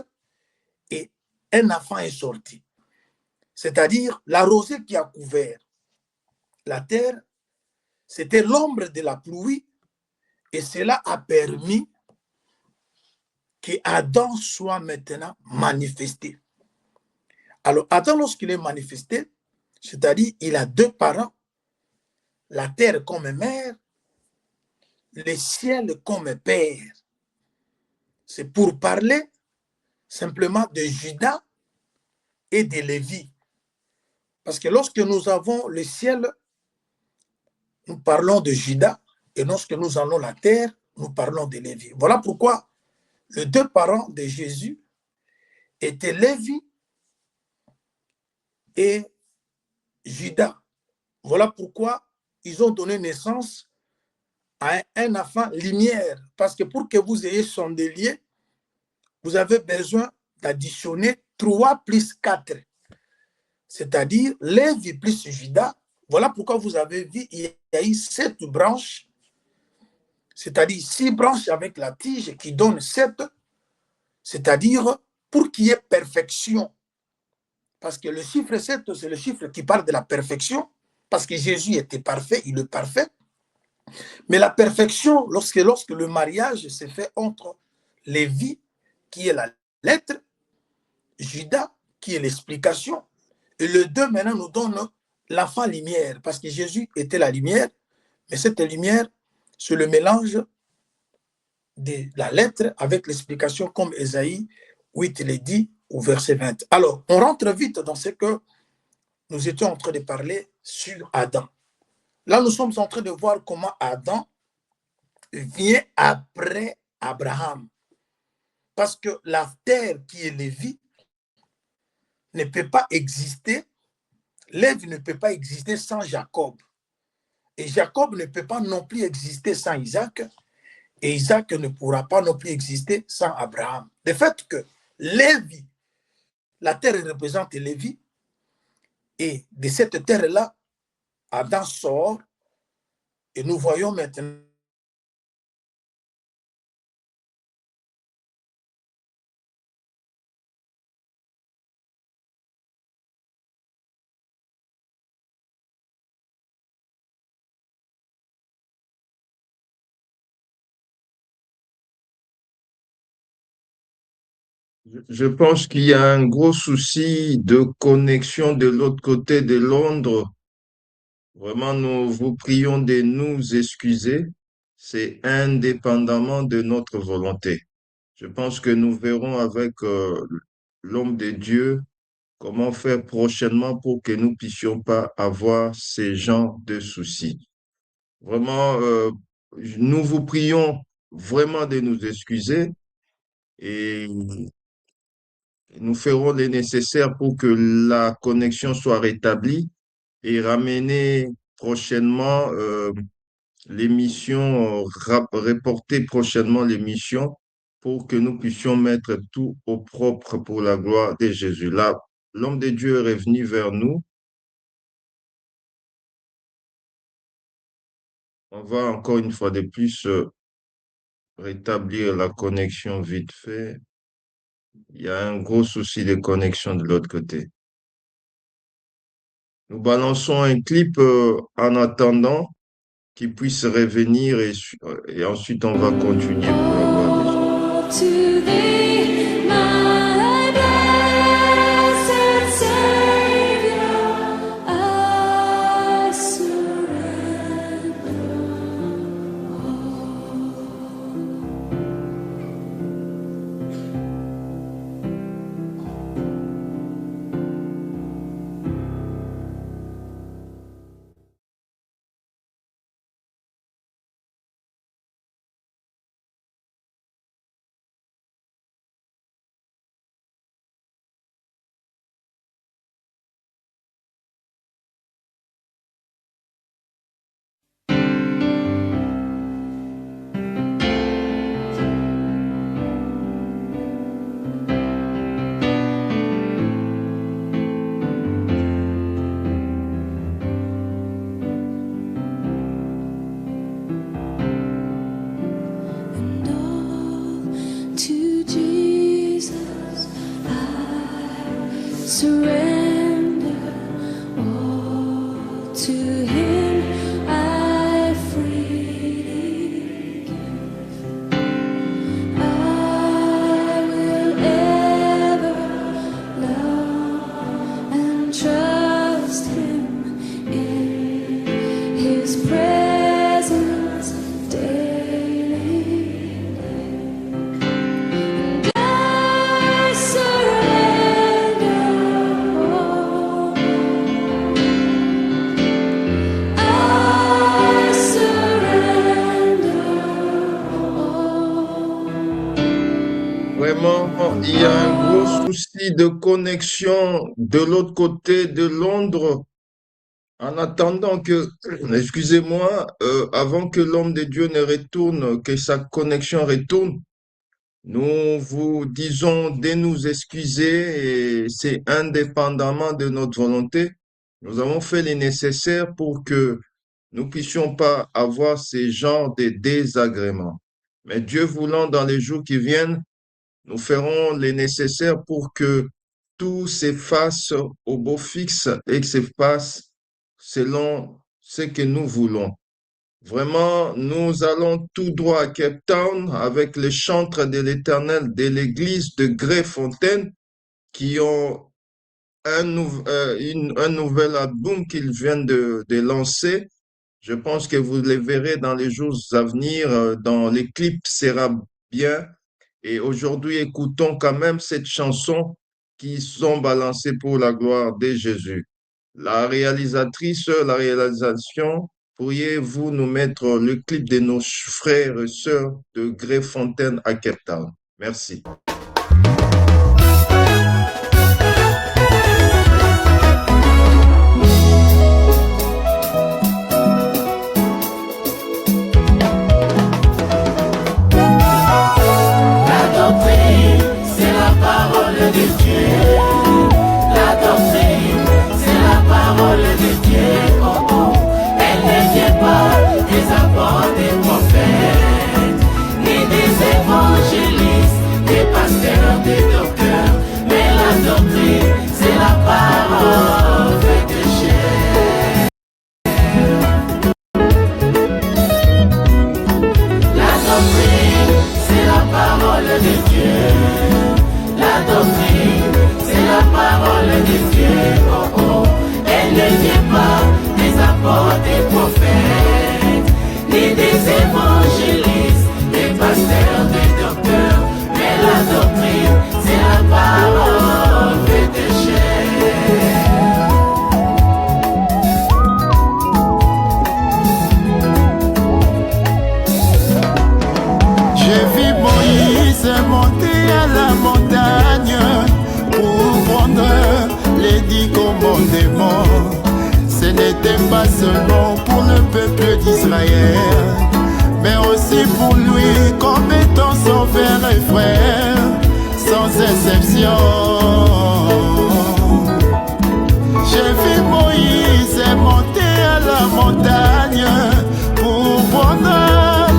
et un enfant est sorti. C'est-à-dire la rosée qui a couvert la terre, c'était l'ombre de la pluie et cela a permis que Adam soit maintenant manifesté. Alors Adam, lorsqu'il est manifesté, c'est-à-dire il a deux parents, la terre comme mère, le ciel comme père. C'est pour parler simplement de Judas et de Lévi. Parce que lorsque nous avons le ciel, nous parlons de Judas, et lorsque nous avons la terre, nous parlons de Lévi. Voilà pourquoi les deux parents de Jésus étaient Lévi et Judas. Voilà pourquoi ils ont donné naissance à un enfant lumière. Parce que pour que vous ayez chandelier, vous avez besoin d'additionner 3 plus 4. C'est-à-dire Lévi plus Judas. Voilà pourquoi vous avez vu, il y a eu 7 branches, c'est-à-dire 6 branches avec la tige qui donne 7, c'est-à-dire pour qu'il y ait perfection. Parce que le chiffre 7, c'est le chiffre qui parle de la perfection, parce que Jésus était parfait, il est parfait. Mais la perfection, lorsque le mariage se fait entre Lévi, qui est la lettre, Judas, qui est l'explication, et les deux maintenant nous donnent l'enfant lumière, parce que Jésus était la lumière, mais cette lumière, c'est le mélange de la lettre avec l'explication comme Ésaïe 8 le dit au verset 20. Alors, on rentre vite dans ce que nous étions en train de parler sur Adam. Là, nous sommes en train de voir comment Adam vient après Abraham. Parce que la terre qui est Lévi ne peut pas exister, Lévi ne peut pas exister sans Jacob. Et Jacob ne peut pas non plus exister sans Isaac. Et Isaac ne pourra pas non plus exister sans Abraham. Le fait que Lévi, la terre représente Lévi, et de cette terre-là, Adam sort, et nous voyons maintenant Je pense qu'il y a un gros souci de connexion de l'autre côté de Londres. Vraiment, nous vous prions de nous excuser. C'est indépendamment de notre volonté. Je pense que nous verrons avec l'homme de Dieu comment faire prochainement pour que nous puissions pas avoir ces genres de soucis. Vraiment, nous vous prions vraiment de nous excuser et nous ferons le nécessaire pour que la connexion soit rétablie et ramener prochainement l'émission, reporter prochainement l'émission pour que nous puissions mettre tout au propre pour la gloire de Jésus. Là, l'homme de Dieu est revenu vers nous. On va encore une fois de plus rétablir la connexion vite fait. Il y a un gros souci de connexion de l'autre côté. Nous balançons un clip en attendant qu'il puisse revenir et ensuite on va continuer pour la gloire de Jésus. To thee, my blessed Savior, I surrender and all to Jesus I surrender. All to Him I freely give. I will ever love and trust Him in His presence daily. And I surrender all. I surrender all. Vraiment, il y a un gros souci de connexion de l'autre côté de Londres. En attendant que, excusez-moi, avant que l'homme de Dieu ne retourne, que sa connexion retourne, nous vous disons de nous excuser et c'est indépendamment de notre volonté. Nous avons fait le nécessaire pour que nous puissions pas avoir ces genres de désagréments. Mais Dieu voulant, dans les jours qui viennent, nous ferons le nécessaire pour que tout s'efface au beau fixe et que s'efface selon ce que nous voulons. Vraiment, nous allons tout droit à Cape Town avec les chantres de l'Éternel de l'église de Greyfontaine qui ont un nouvel album qu'ils viennent de lancer. Je pense que vous les verrez dans les jours à venir, dans les clips sera bien. Et aujourd'hui, écoutons quand même cette chanson qui sont balancées pour la gloire de Jésus. La réalisatrice, la réalisation, pourriez-vous nous mettre le clip de nos frères et sœurs de Greyfontaine à Cape Town? Merci. La doctrine, c'est la parole de Dieu. La doctrine, c'est la parole de Dieu. Oh, oh. Elle ne vient pas des apôtres, des prophètes, ni des évangélistes, des pasteurs. Israël, mais aussi pour lui comme étant son frère et frère, sans exception. J'ai vu Moïse monter à la montagne pour prendre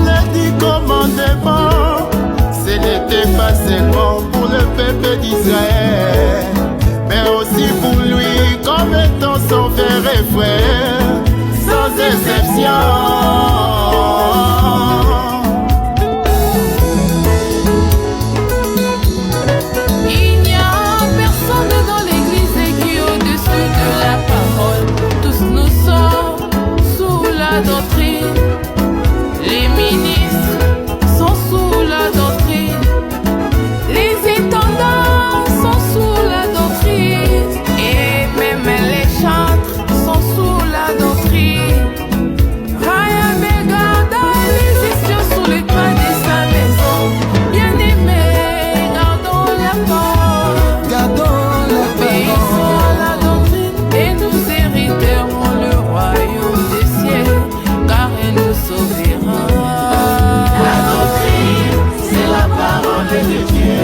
les 10 commandements. Ce n'était pas seulement pour le peuple d'Israël, mais aussi pour lui comme étant son frère et frère, sans exception. Il n'y a personne dans l'église qui est au-dessus de la parole. Tous nous sommes sous la doctrine. Les ministres sont sous la doctrine. Les intendants sont sous la doctrine. Et même les chantres sont sous la doctrine. Raya me garda les yeux sous les pas de sa maison. Bien-aimés, gardons la parole. Obéissons à la doctrine et nous hériterons le royaume des cieux, car elle nous sauvera. La doctrine, c'est la parole de Dieu.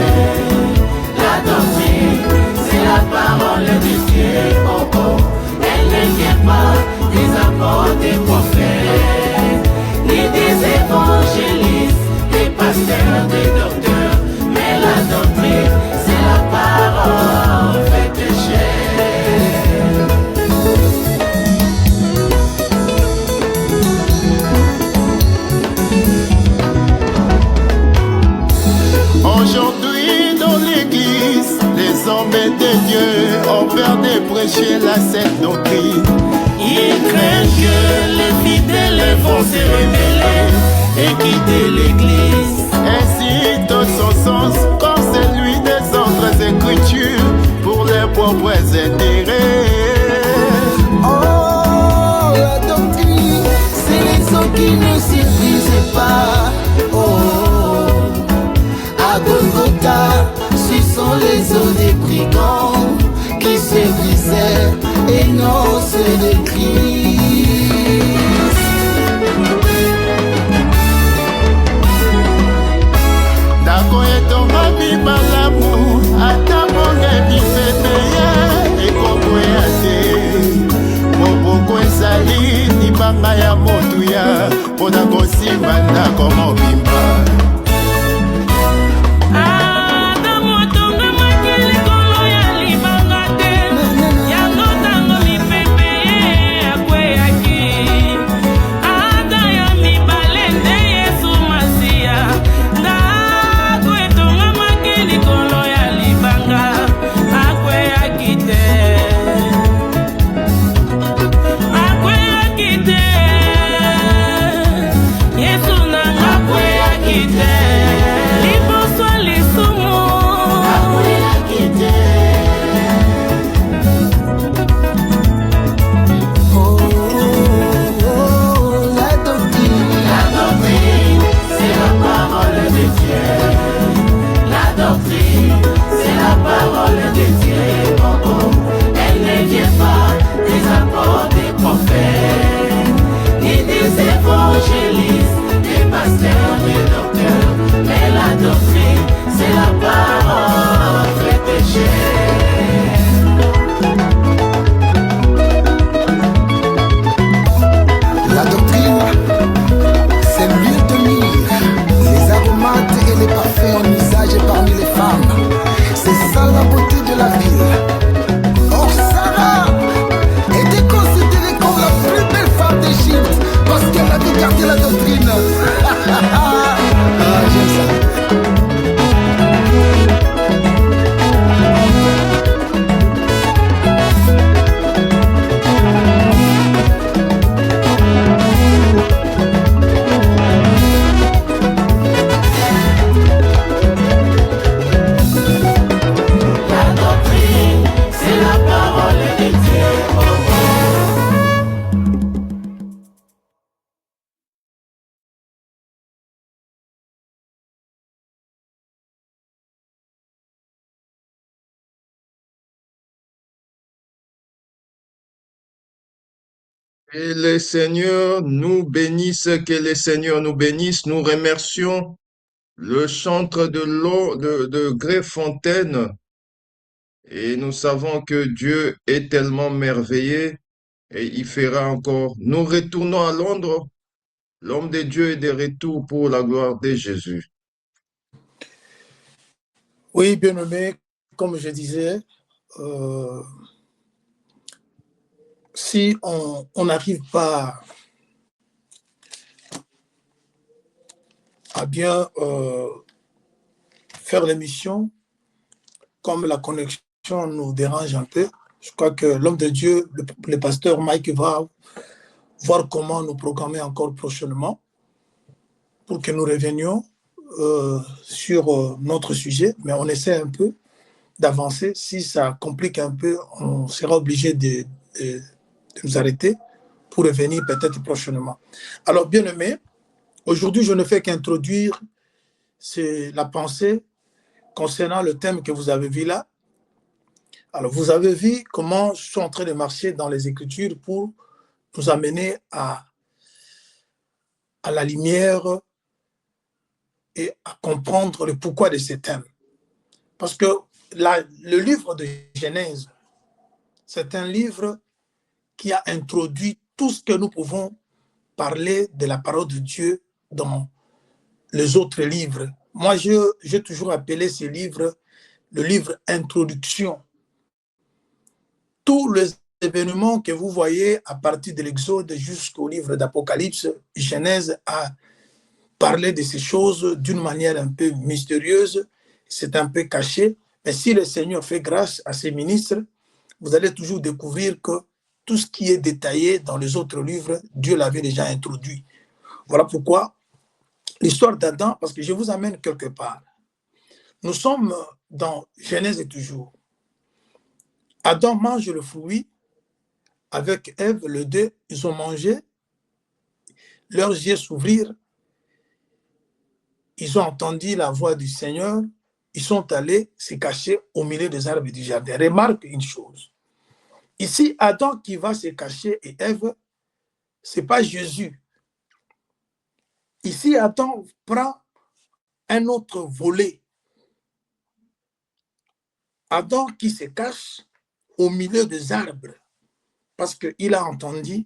La doctrine, c'est la parole de Dieu. Oh oh, elle ne vient pas des apôtres, des prophètes, ni des évangélistes, des pasteurs, des docteurs. Mais la doctrine, c'est la parole faite chair. Aujourd'hui dans l'église, les hommes de Dieu ont peur de prêcher la sainte doctrine. Ils craignent que les fidèles vont se révéler et quitter l'église. Ainsi dans son sens comme celui des autres écritures pour leurs propres intérêts. Oh, la doctrine, c'est les hommes qui ne s'épuisent pas. Oh, à Golgotha, ce sont les eaux des brigands qui se brisaient et non ceux de Christ. Ndako etonga bibalamu ata mongebi pepeya ekokwea te. Moboko ezali libanga ya motuya mpona kosimba ndako mobimba. Et le Seigneur nous bénisse, que le Seigneur nous bénisse. Nous remercions le chantre de l'eau de Greyfontaine et nous savons que Dieu est tellement merveilleux et il fera encore. Nous retournons à Londres. L'homme de Dieu est de retour pour la gloire de Jésus. Oui, bien-aimé, comme je disais, si on n'arrive pas à bien faire l'émission, comme la connexion nous dérange un peu, je crois que l'homme de Dieu, le pasteur Mike, va voir comment nous programmer encore prochainement pour que nous revenions sur notre sujet, mais on essaie un peu d'avancer. Si ça complique un peu, on sera obligé de nous arrêter pour revenir peut-être prochainement. Alors, bien aimé, aujourd'hui, je ne fais qu'introduire la pensée concernant le thème que vous avez vu là. Alors, vous avez vu comment je suis en train de marcher dans les Écritures pour nous amener à la lumière et à comprendre le pourquoi de ces thèmes. Parce que le livre de Genèse, c'est un livre qui a introduit tout ce que nous pouvons parler de la parole de Dieu dans les autres livres. Moi, j'ai toujours appelé ce livre le livre introduction. Tous les événements que vous voyez à partir de l'Exode jusqu'au livre d'Apocalypse, Genèse a parlé de ces choses d'une manière un peu mystérieuse, c'est un peu caché, mais si le Seigneur fait grâce à ses ministres, vous allez toujours découvrir que tout ce qui est détaillé dans les autres livres, Dieu l'avait déjà introduit. Voilà pourquoi l'histoire d'Adam, parce que je vous amène quelque part. Nous sommes dans Genèse et toujours. Adam mange le fruit avec Ève, les deux, ils ont mangé, leurs yeux s'ouvrirent, ils ont entendu la voix du Seigneur, ils sont allés se cacher au milieu des arbres du jardin. Remarque une chose. Ici, Adam qui va se cacher et Ève, ce n'est pas Jésus. Ici, Adam prend un autre volet. Adam qui se cache au milieu des arbres parce qu'il a entendu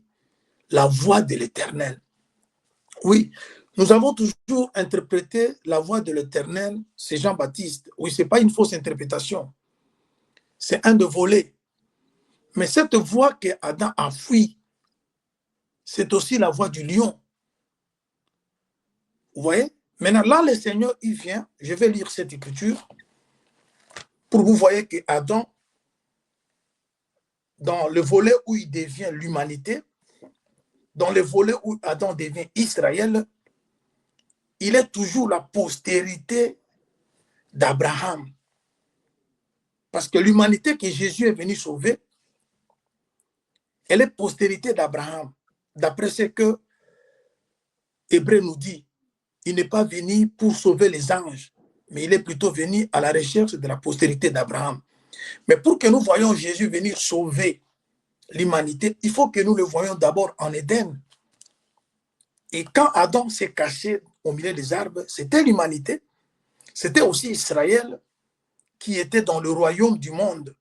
la voix de l'Éternel. Oui, nous avons toujours interprété la voix de l'Éternel, c'est Jean-Baptiste. Oui, ce n'est pas une fausse interprétation. C'est un de volets. Mais cette voix que Adam a fui, c'est aussi la voix du lion. Vous voyez? Maintenant, là, le Seigneur, il vient. Je vais lire cette écriture pour que vous voyez que Adam, dans le volet où il devient l'humanité, dans le volet où Adam devient Israël, il est toujours la postérité d'Abraham. Parce que l'humanité que Jésus est venu sauver, elle est postérité d'Abraham. D'après ce que Hébreu nous dit, il n'est pas venu pour sauver les anges, mais il est plutôt venu à la recherche de la postérité d'Abraham. Mais pour que nous voyions Jésus venir sauver l'humanité, il faut que nous le voyions d'abord en Éden. Et quand Adam s'est caché au milieu des arbres, c'était l'humanité. C'était aussi Israël qui était dans le royaume du monde.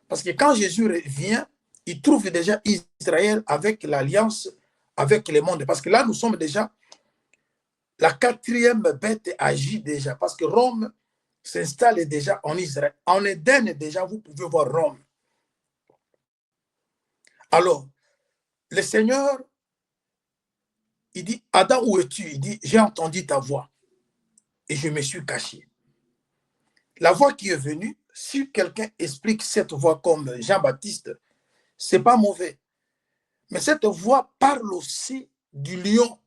Parce que quand Jésus revient, il trouve déjà Israël avec l'alliance avec le monde. Parce que là, nous sommes déjà, la quatrième bête agit déjà. Parce que Rome s'installe déjà en Israël. En Éden, déjà, vous pouvez voir Rome. Alors, le Seigneur, il dit, Adam, où es-tu? Il dit, j'ai entendu ta voix et je me suis caché. La voix qui est venue, si quelqu'un explique cette voix comme Jean-Baptiste, ce n'est pas mauvais. Mais cette voix parle aussi du lion.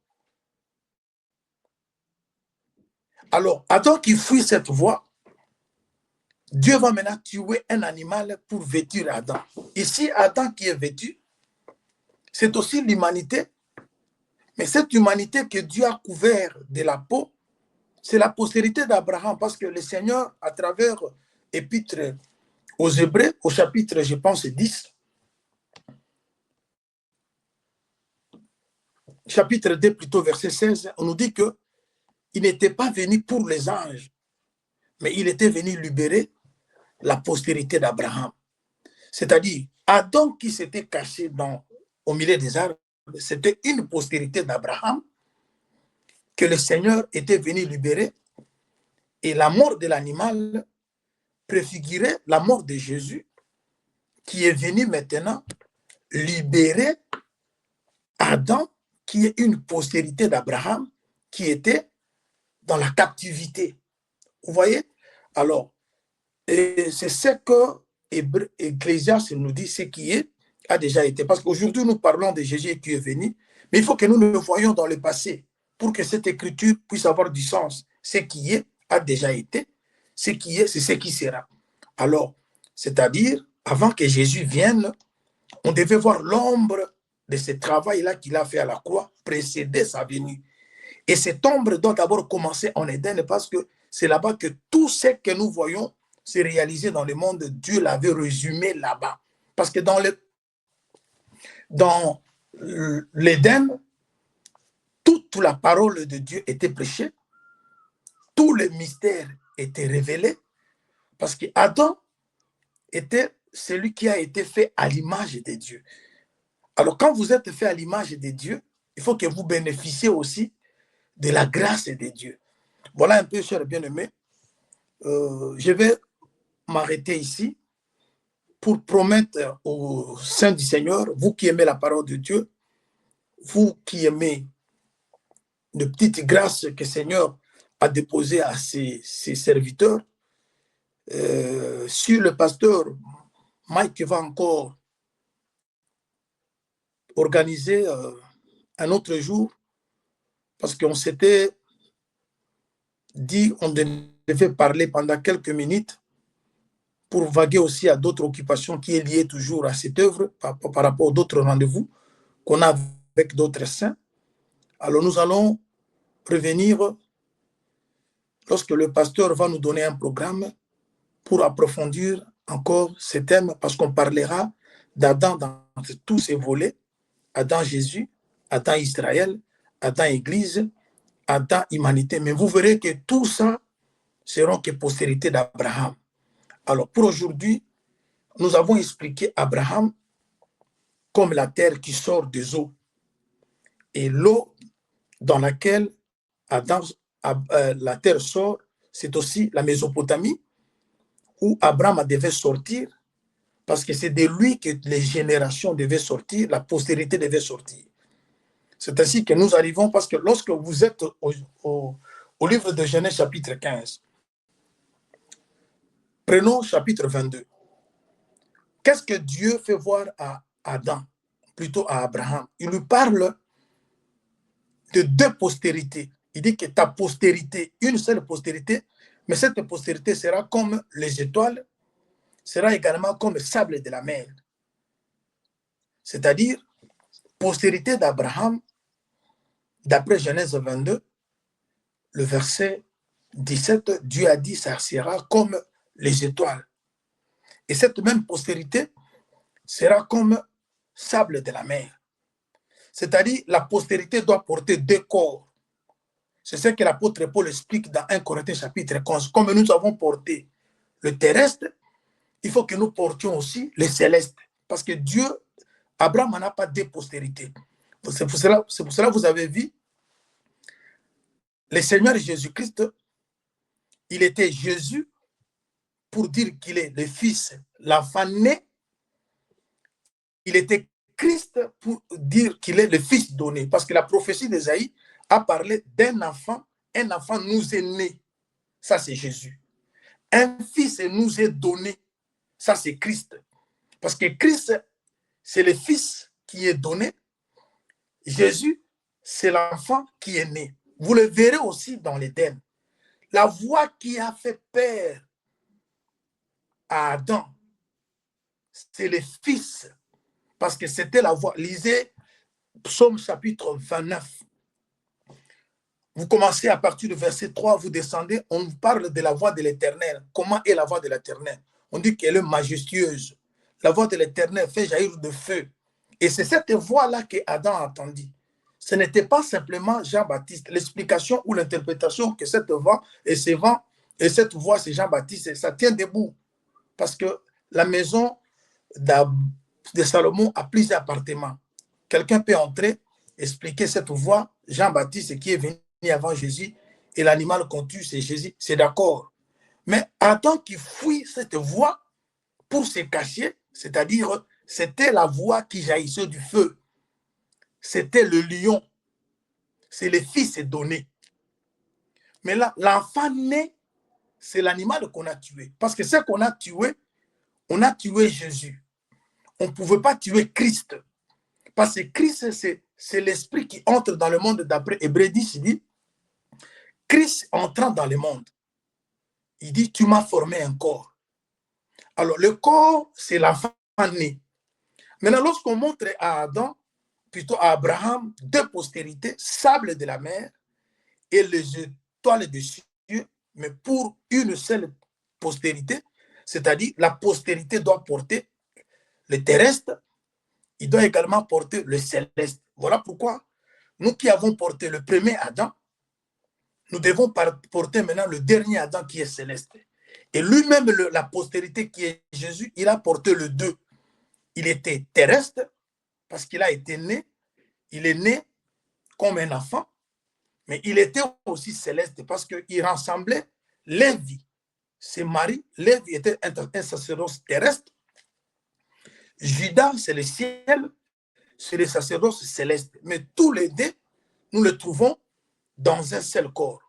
Alors, Adam qui fuit cette voix, Dieu va maintenant tuer un animal pour vêtir Adam. Ici, Adam qui est vêtu, c'est aussi l'humanité. Mais cette humanité que Dieu a couvert de la peau, c'est la postérité d'Abraham. Parce que le Seigneur, à travers l'Épître aux Hébreux, au chapitre, je pense, 10, chapitre 2, plutôt verset 16, on nous dit qu'il n'était pas venu pour les anges, mais il était venu libérer la postérité d'Abraham. C'est-à-dire, Adam qui s'était caché au milieu des arbres, c'était une postérité d'Abraham que le Seigneur était venu libérer, et la mort de l'animal préfigurait la mort de Jésus qui est venu maintenant libérer Adam, qui est une postérité d'Abraham, qui était dans la captivité. Vous voyez? Alors, c'est ce que Ecclésiaste nous dit, ce qui a déjà été. Parce qu'aujourd'hui, nous parlons de Jésus qui est venu, mais il faut que nous le voyions dans le passé pour que cette écriture puisse avoir du sens. Ce qui est a déjà été, ce qui est, c'est ce qui sera. Alors, c'est-à-dire, avant que Jésus vienne, on devait voir l'ombre de ce travail-là qu'il a fait à la croix précéder sa venue. Et cette ombre doit d'abord commencer en Éden parce que c'est là-bas que tout ce que nous voyons se réaliser dans le monde, Dieu l'avait résumé là-bas. Parce que dans l'Éden, toute la parole de Dieu était prêchée, tous les mystères étaient révélés, parce qu'Adam était celui qui a été fait à l'image de Dieu. Alors, quand vous êtes fait à l'image de Dieu, il faut que vous bénéficiez aussi de la grâce de Dieu. Voilà un peu, chers bien-aimés. Je vais m'arrêter ici pour promettre au sein du Seigneur, vous qui aimez la parole de Dieu, vous qui aimez une petite grâce que le Seigneur a déposée à ses serviteurs, si le pasteur Mike va encore organiser un autre jour, parce qu'on s'était dit on devait parler pendant quelques minutes pour vaguer aussi à d'autres occupations qui est liées toujours à cette œuvre par rapport à d'autres rendez-vous qu'on a avec d'autres saints. Alors nous allons revenir lorsque le pasteur va nous donner un programme pour approfondir encore ce thème, parce qu'on parlera d'Adam dans tous ses volets, Adam Jésus, Adam Israël, Adam Église, Adam humanité. Mais vous verrez que tout ça seront que postérité d'Abraham. Alors pour aujourd'hui, nous avons expliqué Abraham comme la terre qui sort des eaux. Et l'eau dans laquelle la terre sort, c'est aussi la Mésopotamie, où Abraham devait sortir, parce que c'est de lui que les générations devaient sortir, la postérité devait sortir. C'est ainsi que nous arrivons, parce que lorsque vous êtes au livre de Genèse chapitre 15, prenons chapitre 22. Qu'est-ce que Dieu fait voir à Adam, plutôt à Abraham? Il lui parle de deux postérités. Il dit que ta postérité, une seule postérité, mais cette postérité sera comme les étoiles, sera également comme le sable de la mer. C'est-à-dire, postérité d'Abraham, d'après Genèse 22, le verset 17, Dieu a dit, ça sera comme les étoiles. Et cette même postérité sera comme sable de la mer. C'est-à-dire, la postérité doit porter deux corps. C'est ce que l'apôtre Paul explique dans 1 Corinthiens chapitre 15. Comme nous avons porté le terrestre, il faut que nous portions aussi le céleste. Parce que Dieu, Abraham n'a pas de postérité. C'est pour cela que vous avez vu, le Seigneur Jésus-Christ, il était Jésus pour dire qu'il est le Fils, l'enfant né. Il était Christ pour dire qu'il est le Fils donné. Parce que la prophétie d'Ésaïe a parlé d'un enfant. Un enfant nous est né. Ça, c'est Jésus. Un fils nous est donné. Ça, c'est Christ. Parce que Christ, c'est le Fils qui est donné. Jésus, c'est l'enfant qui est né. Vous le verrez aussi dans l'Éden. La voix qui a fait peur à Adam, c'est le Fils. Parce que c'était la voix. Lisez Psaume chapitre 29. Vous commencez à partir du verset 3, vous descendez, on parle de la voix de l'Éternel. Comment est la voix de l'Éternel? On dit qu'elle est majestueuse. La voix de l'Éternel fait jaillir de feu. Et c'est cette voix-là que Adam a entendue. ce n'était pas simplement Jean-Baptiste. L'explication ou l'interprétation que cette voix et cette voix, c'est Jean-Baptiste, ça tient debout. Parce que la maison de Salomon a plusieurs appartements. Quelqu'un peut entrer, expliquer cette voix, Jean-Baptiste qui est venu avant Jésus, et l'animal qu'on tue, c'est Jésus, c'est d'accord. Mais attends qu'il fouille cette voix pour se cacher, c'est-à-dire, c'était la voix qui jaillissait du feu. C'était le lion. C'est le fils donné. Mais là, l'enfant né, c'est l'animal qu'on a tué. Parce que ce qu'on a tué Jésus. On ne pouvait pas tuer Christ. Parce que Christ, c'est l'esprit qui entre dans le monde d'après Hébreux 10, il dit, Christ entrant dans le monde, il dit, tu m'as formé un corps. Alors, le corps, c'est l'enfant né. Maintenant, lorsqu'on montre à Adam, plutôt à Abraham, deux postérités, sable de la mer et les étoiles des cieux, mais pour une seule postérité, c'est-à-dire la postérité doit porter le terrestre, il doit également porter le céleste. Voilà pourquoi nous qui avons porté le premier Adam, nous devons porter maintenant le dernier Adam qui est céleste. Et lui-même, la postérité qui est Jésus, il a porté le deux. Il était terrestre parce qu'il a été né. Il est né comme un enfant, mais il était aussi céleste parce qu'il rassemblait Lévi. C'est Marie. Lévi était un sacerdoce terrestre. Judas, c'est le ciel, c'est le sacerdoce céleste. Mais tous les deux, nous les trouvons dans un seul corps.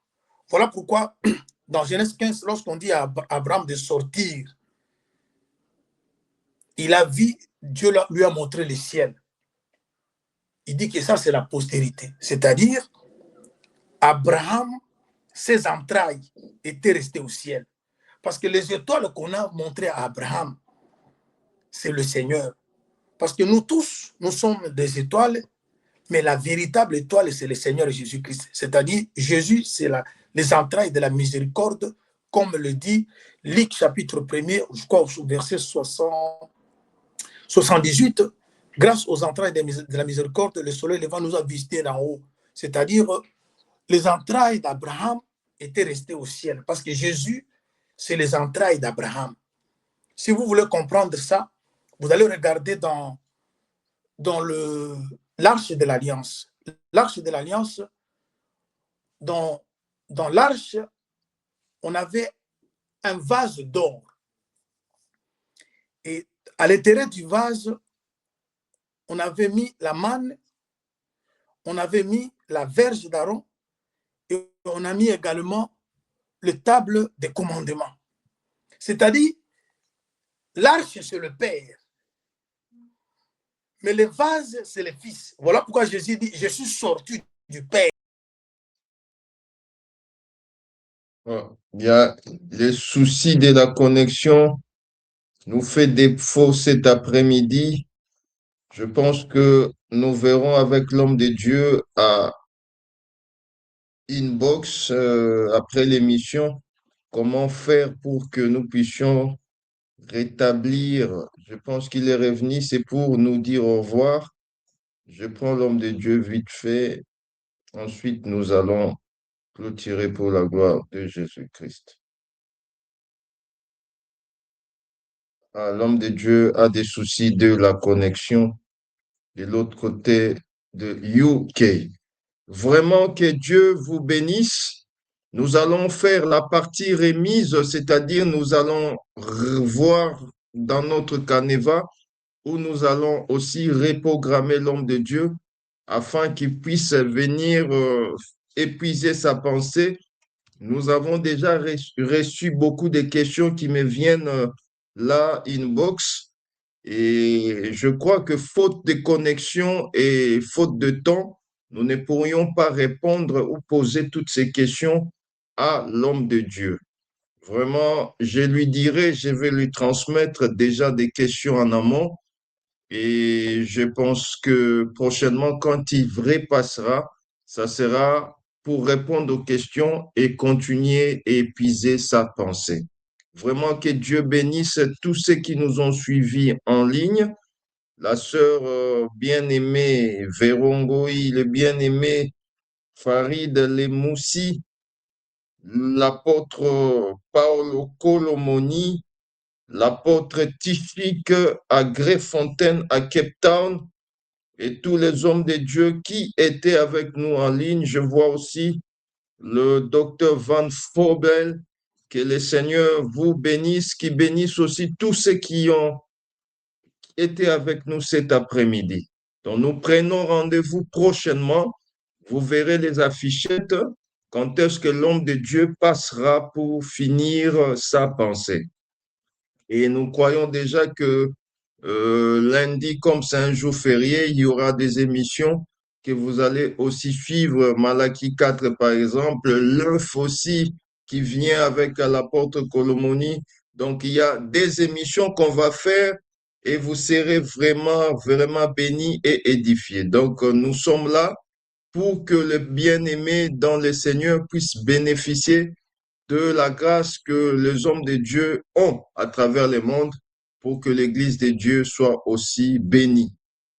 Voilà pourquoi, dans Genèse 15, lorsqu'on dit à Abraham de sortir, il a vu, Dieu lui a montré le ciel. Il dit que ça, c'est la postérité. C'est-à-dire, Abraham, ses entrailles étaient restées au ciel. Parce que les étoiles qu'on a montrées à Abraham, c'est le Seigneur. Parce que nous tous, nous sommes des étoiles, mais la véritable étoile, c'est le Seigneur Jésus-Christ. C'est-à-dire, Jésus, c'est les entrailles de la miséricorde, comme le dit Luc chapitre 1er, je crois au verset 78, grâce aux entrailles de la miséricorde, le soleil levant nous a visités d'en haut. C'est-à-dire, les entrailles d'Abraham étaient restées au ciel, parce que Jésus, c'est les entrailles d'Abraham. Si vous voulez comprendre ça, vous allez regarder dans l'arche de l'Alliance. L'arche de l'Alliance, dans l'arche, on avait un vase d'or. Et à l'intérieur du vase, on avait mis la manne, on avait mis la verge d'Aaron et on a mis également le table des commandements. C'est-à-dire, l'arche, c'est le Père. Mais le vase, c'est le Fils. Voilà pourquoi Jésus dit, je suis sorti du Père. Il y a les soucis de la connexion nous fait défaut cet après-midi. Je pense que nous verrons avec l'homme de Dieu à Inbox après l'émission comment faire pour que nous puissions rétablir. Je pense qu'il est revenu, c'est pour nous dire au revoir. Je prends l'homme de Dieu vite fait. Ensuite, nous allons clôturer pour la gloire de Jésus-Christ. Ah, l'homme de Dieu a des soucis de la connexion de l'autre côté de UK. Vraiment que Dieu vous bénisse. Nous allons faire la partie remise, c'est-à-dire nous allons revoir dans notre Caneva où nous allons aussi reprogrammer l'homme de Dieu afin qu'il puisse venir épuiser sa pensée. Nous avons déjà reçu beaucoup de questions qui me viennent là, inbox, et je crois que faute de connexion et faute de temps, nous ne pourrions pas répondre ou poser toutes ces questions à l'homme de Dieu. Vraiment, je lui dirai, je vais lui transmettre déjà des questions en amont et je pense que prochainement, quand il repassera, ça sera pour répondre aux questions et continuer à épuiser sa pensée. Vraiment que Dieu bénisse tous ceux qui nous ont suivis en ligne la sœur bien-aimée Vérongoï, le bien-aimé Farid Lemoussi, l'apôtre Paolo Colomoni, l'apôtre Tifik à Greyfontaine à Cape Town et tous les hommes de Dieu qui étaient avec nous en ligne. Je vois aussi le docteur Van Fobel, que le Seigneur vous bénisse, qui bénisse aussi tous ceux qui ont été avec nous cet après-midi. Donc nous prenons rendez-vous prochainement. Vous verrez les affichettes quand est-ce que l'homme de Dieu passera pour finir sa pensée. Et nous croyons déjà que lundi, comme c'est un jour férié, il y aura des émissions que vous allez aussi suivre. Malachie 4, par exemple, l'œuf aussi qui vient avec l'apôtre Colomoni. Donc, il y a des émissions qu'on va faire et vous serez vraiment, vraiment bénis et édifiés. Donc, nous sommes là pour que les bien-aimés dans le Seigneur puissent bénéficier de la grâce que les hommes de Dieu ont à travers le monde pour que l'Église de Dieu soit aussi bénie.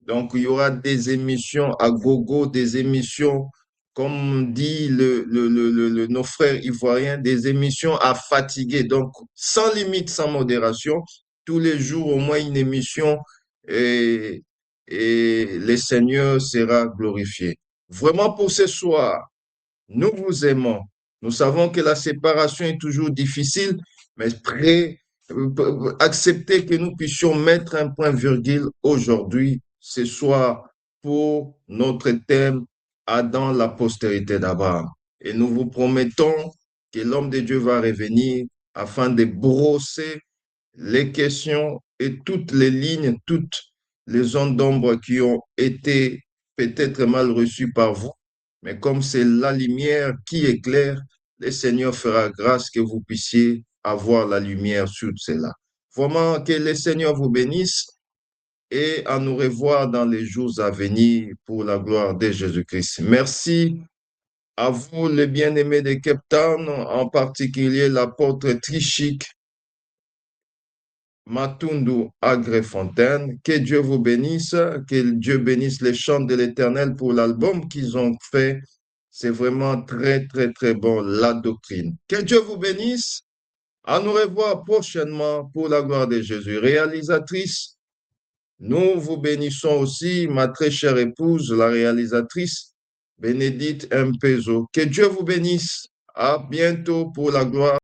Donc, il y aura des émissions à gogo, des émissions, comme dit nos frères ivoiriens, des émissions à fatiguer. Donc, sans limite, sans modération, tous les jours, au moins une émission et le Seigneur sera glorifié. Vraiment pour ce soir, nous vous aimons. Nous savons que la séparation est toujours difficile, mais acceptez que nous puissions mettre un point-virgule aujourd'hui, ce soir, pour notre thème Adam, la postérité d'Abraham. Et nous vous promettons que l'homme de Dieu va revenir afin de brosser les questions et toutes les lignes, toutes les zones d'ombre qui ont été peut-être mal reçues par vous. Mais comme c'est la lumière qui éclaire, le Seigneur fera grâce que vous puissiez avoir la lumière sur cela. Vraiment, que le Seigneur vous bénisse et à nous revoir dans les jours à venir pour la gloire de Jésus-Christ. Merci à vous, les bien-aimés de Cape Town, en particulier l'apôtre Trichik Matundu à Greyfontaine. Que Dieu vous bénisse, que Dieu bénisse les chants de l'Éternel pour l'album qu'ils ont fait. C'est vraiment très, très, très bon, la doctrine. Que Dieu vous bénisse. À nous revoir prochainement pour la gloire de Jésus. Réalisatrice, nous vous bénissons aussi, ma très chère épouse, la réalisatrice, Bénédicte Mpezo. Que Dieu vous bénisse. À bientôt pour la gloire.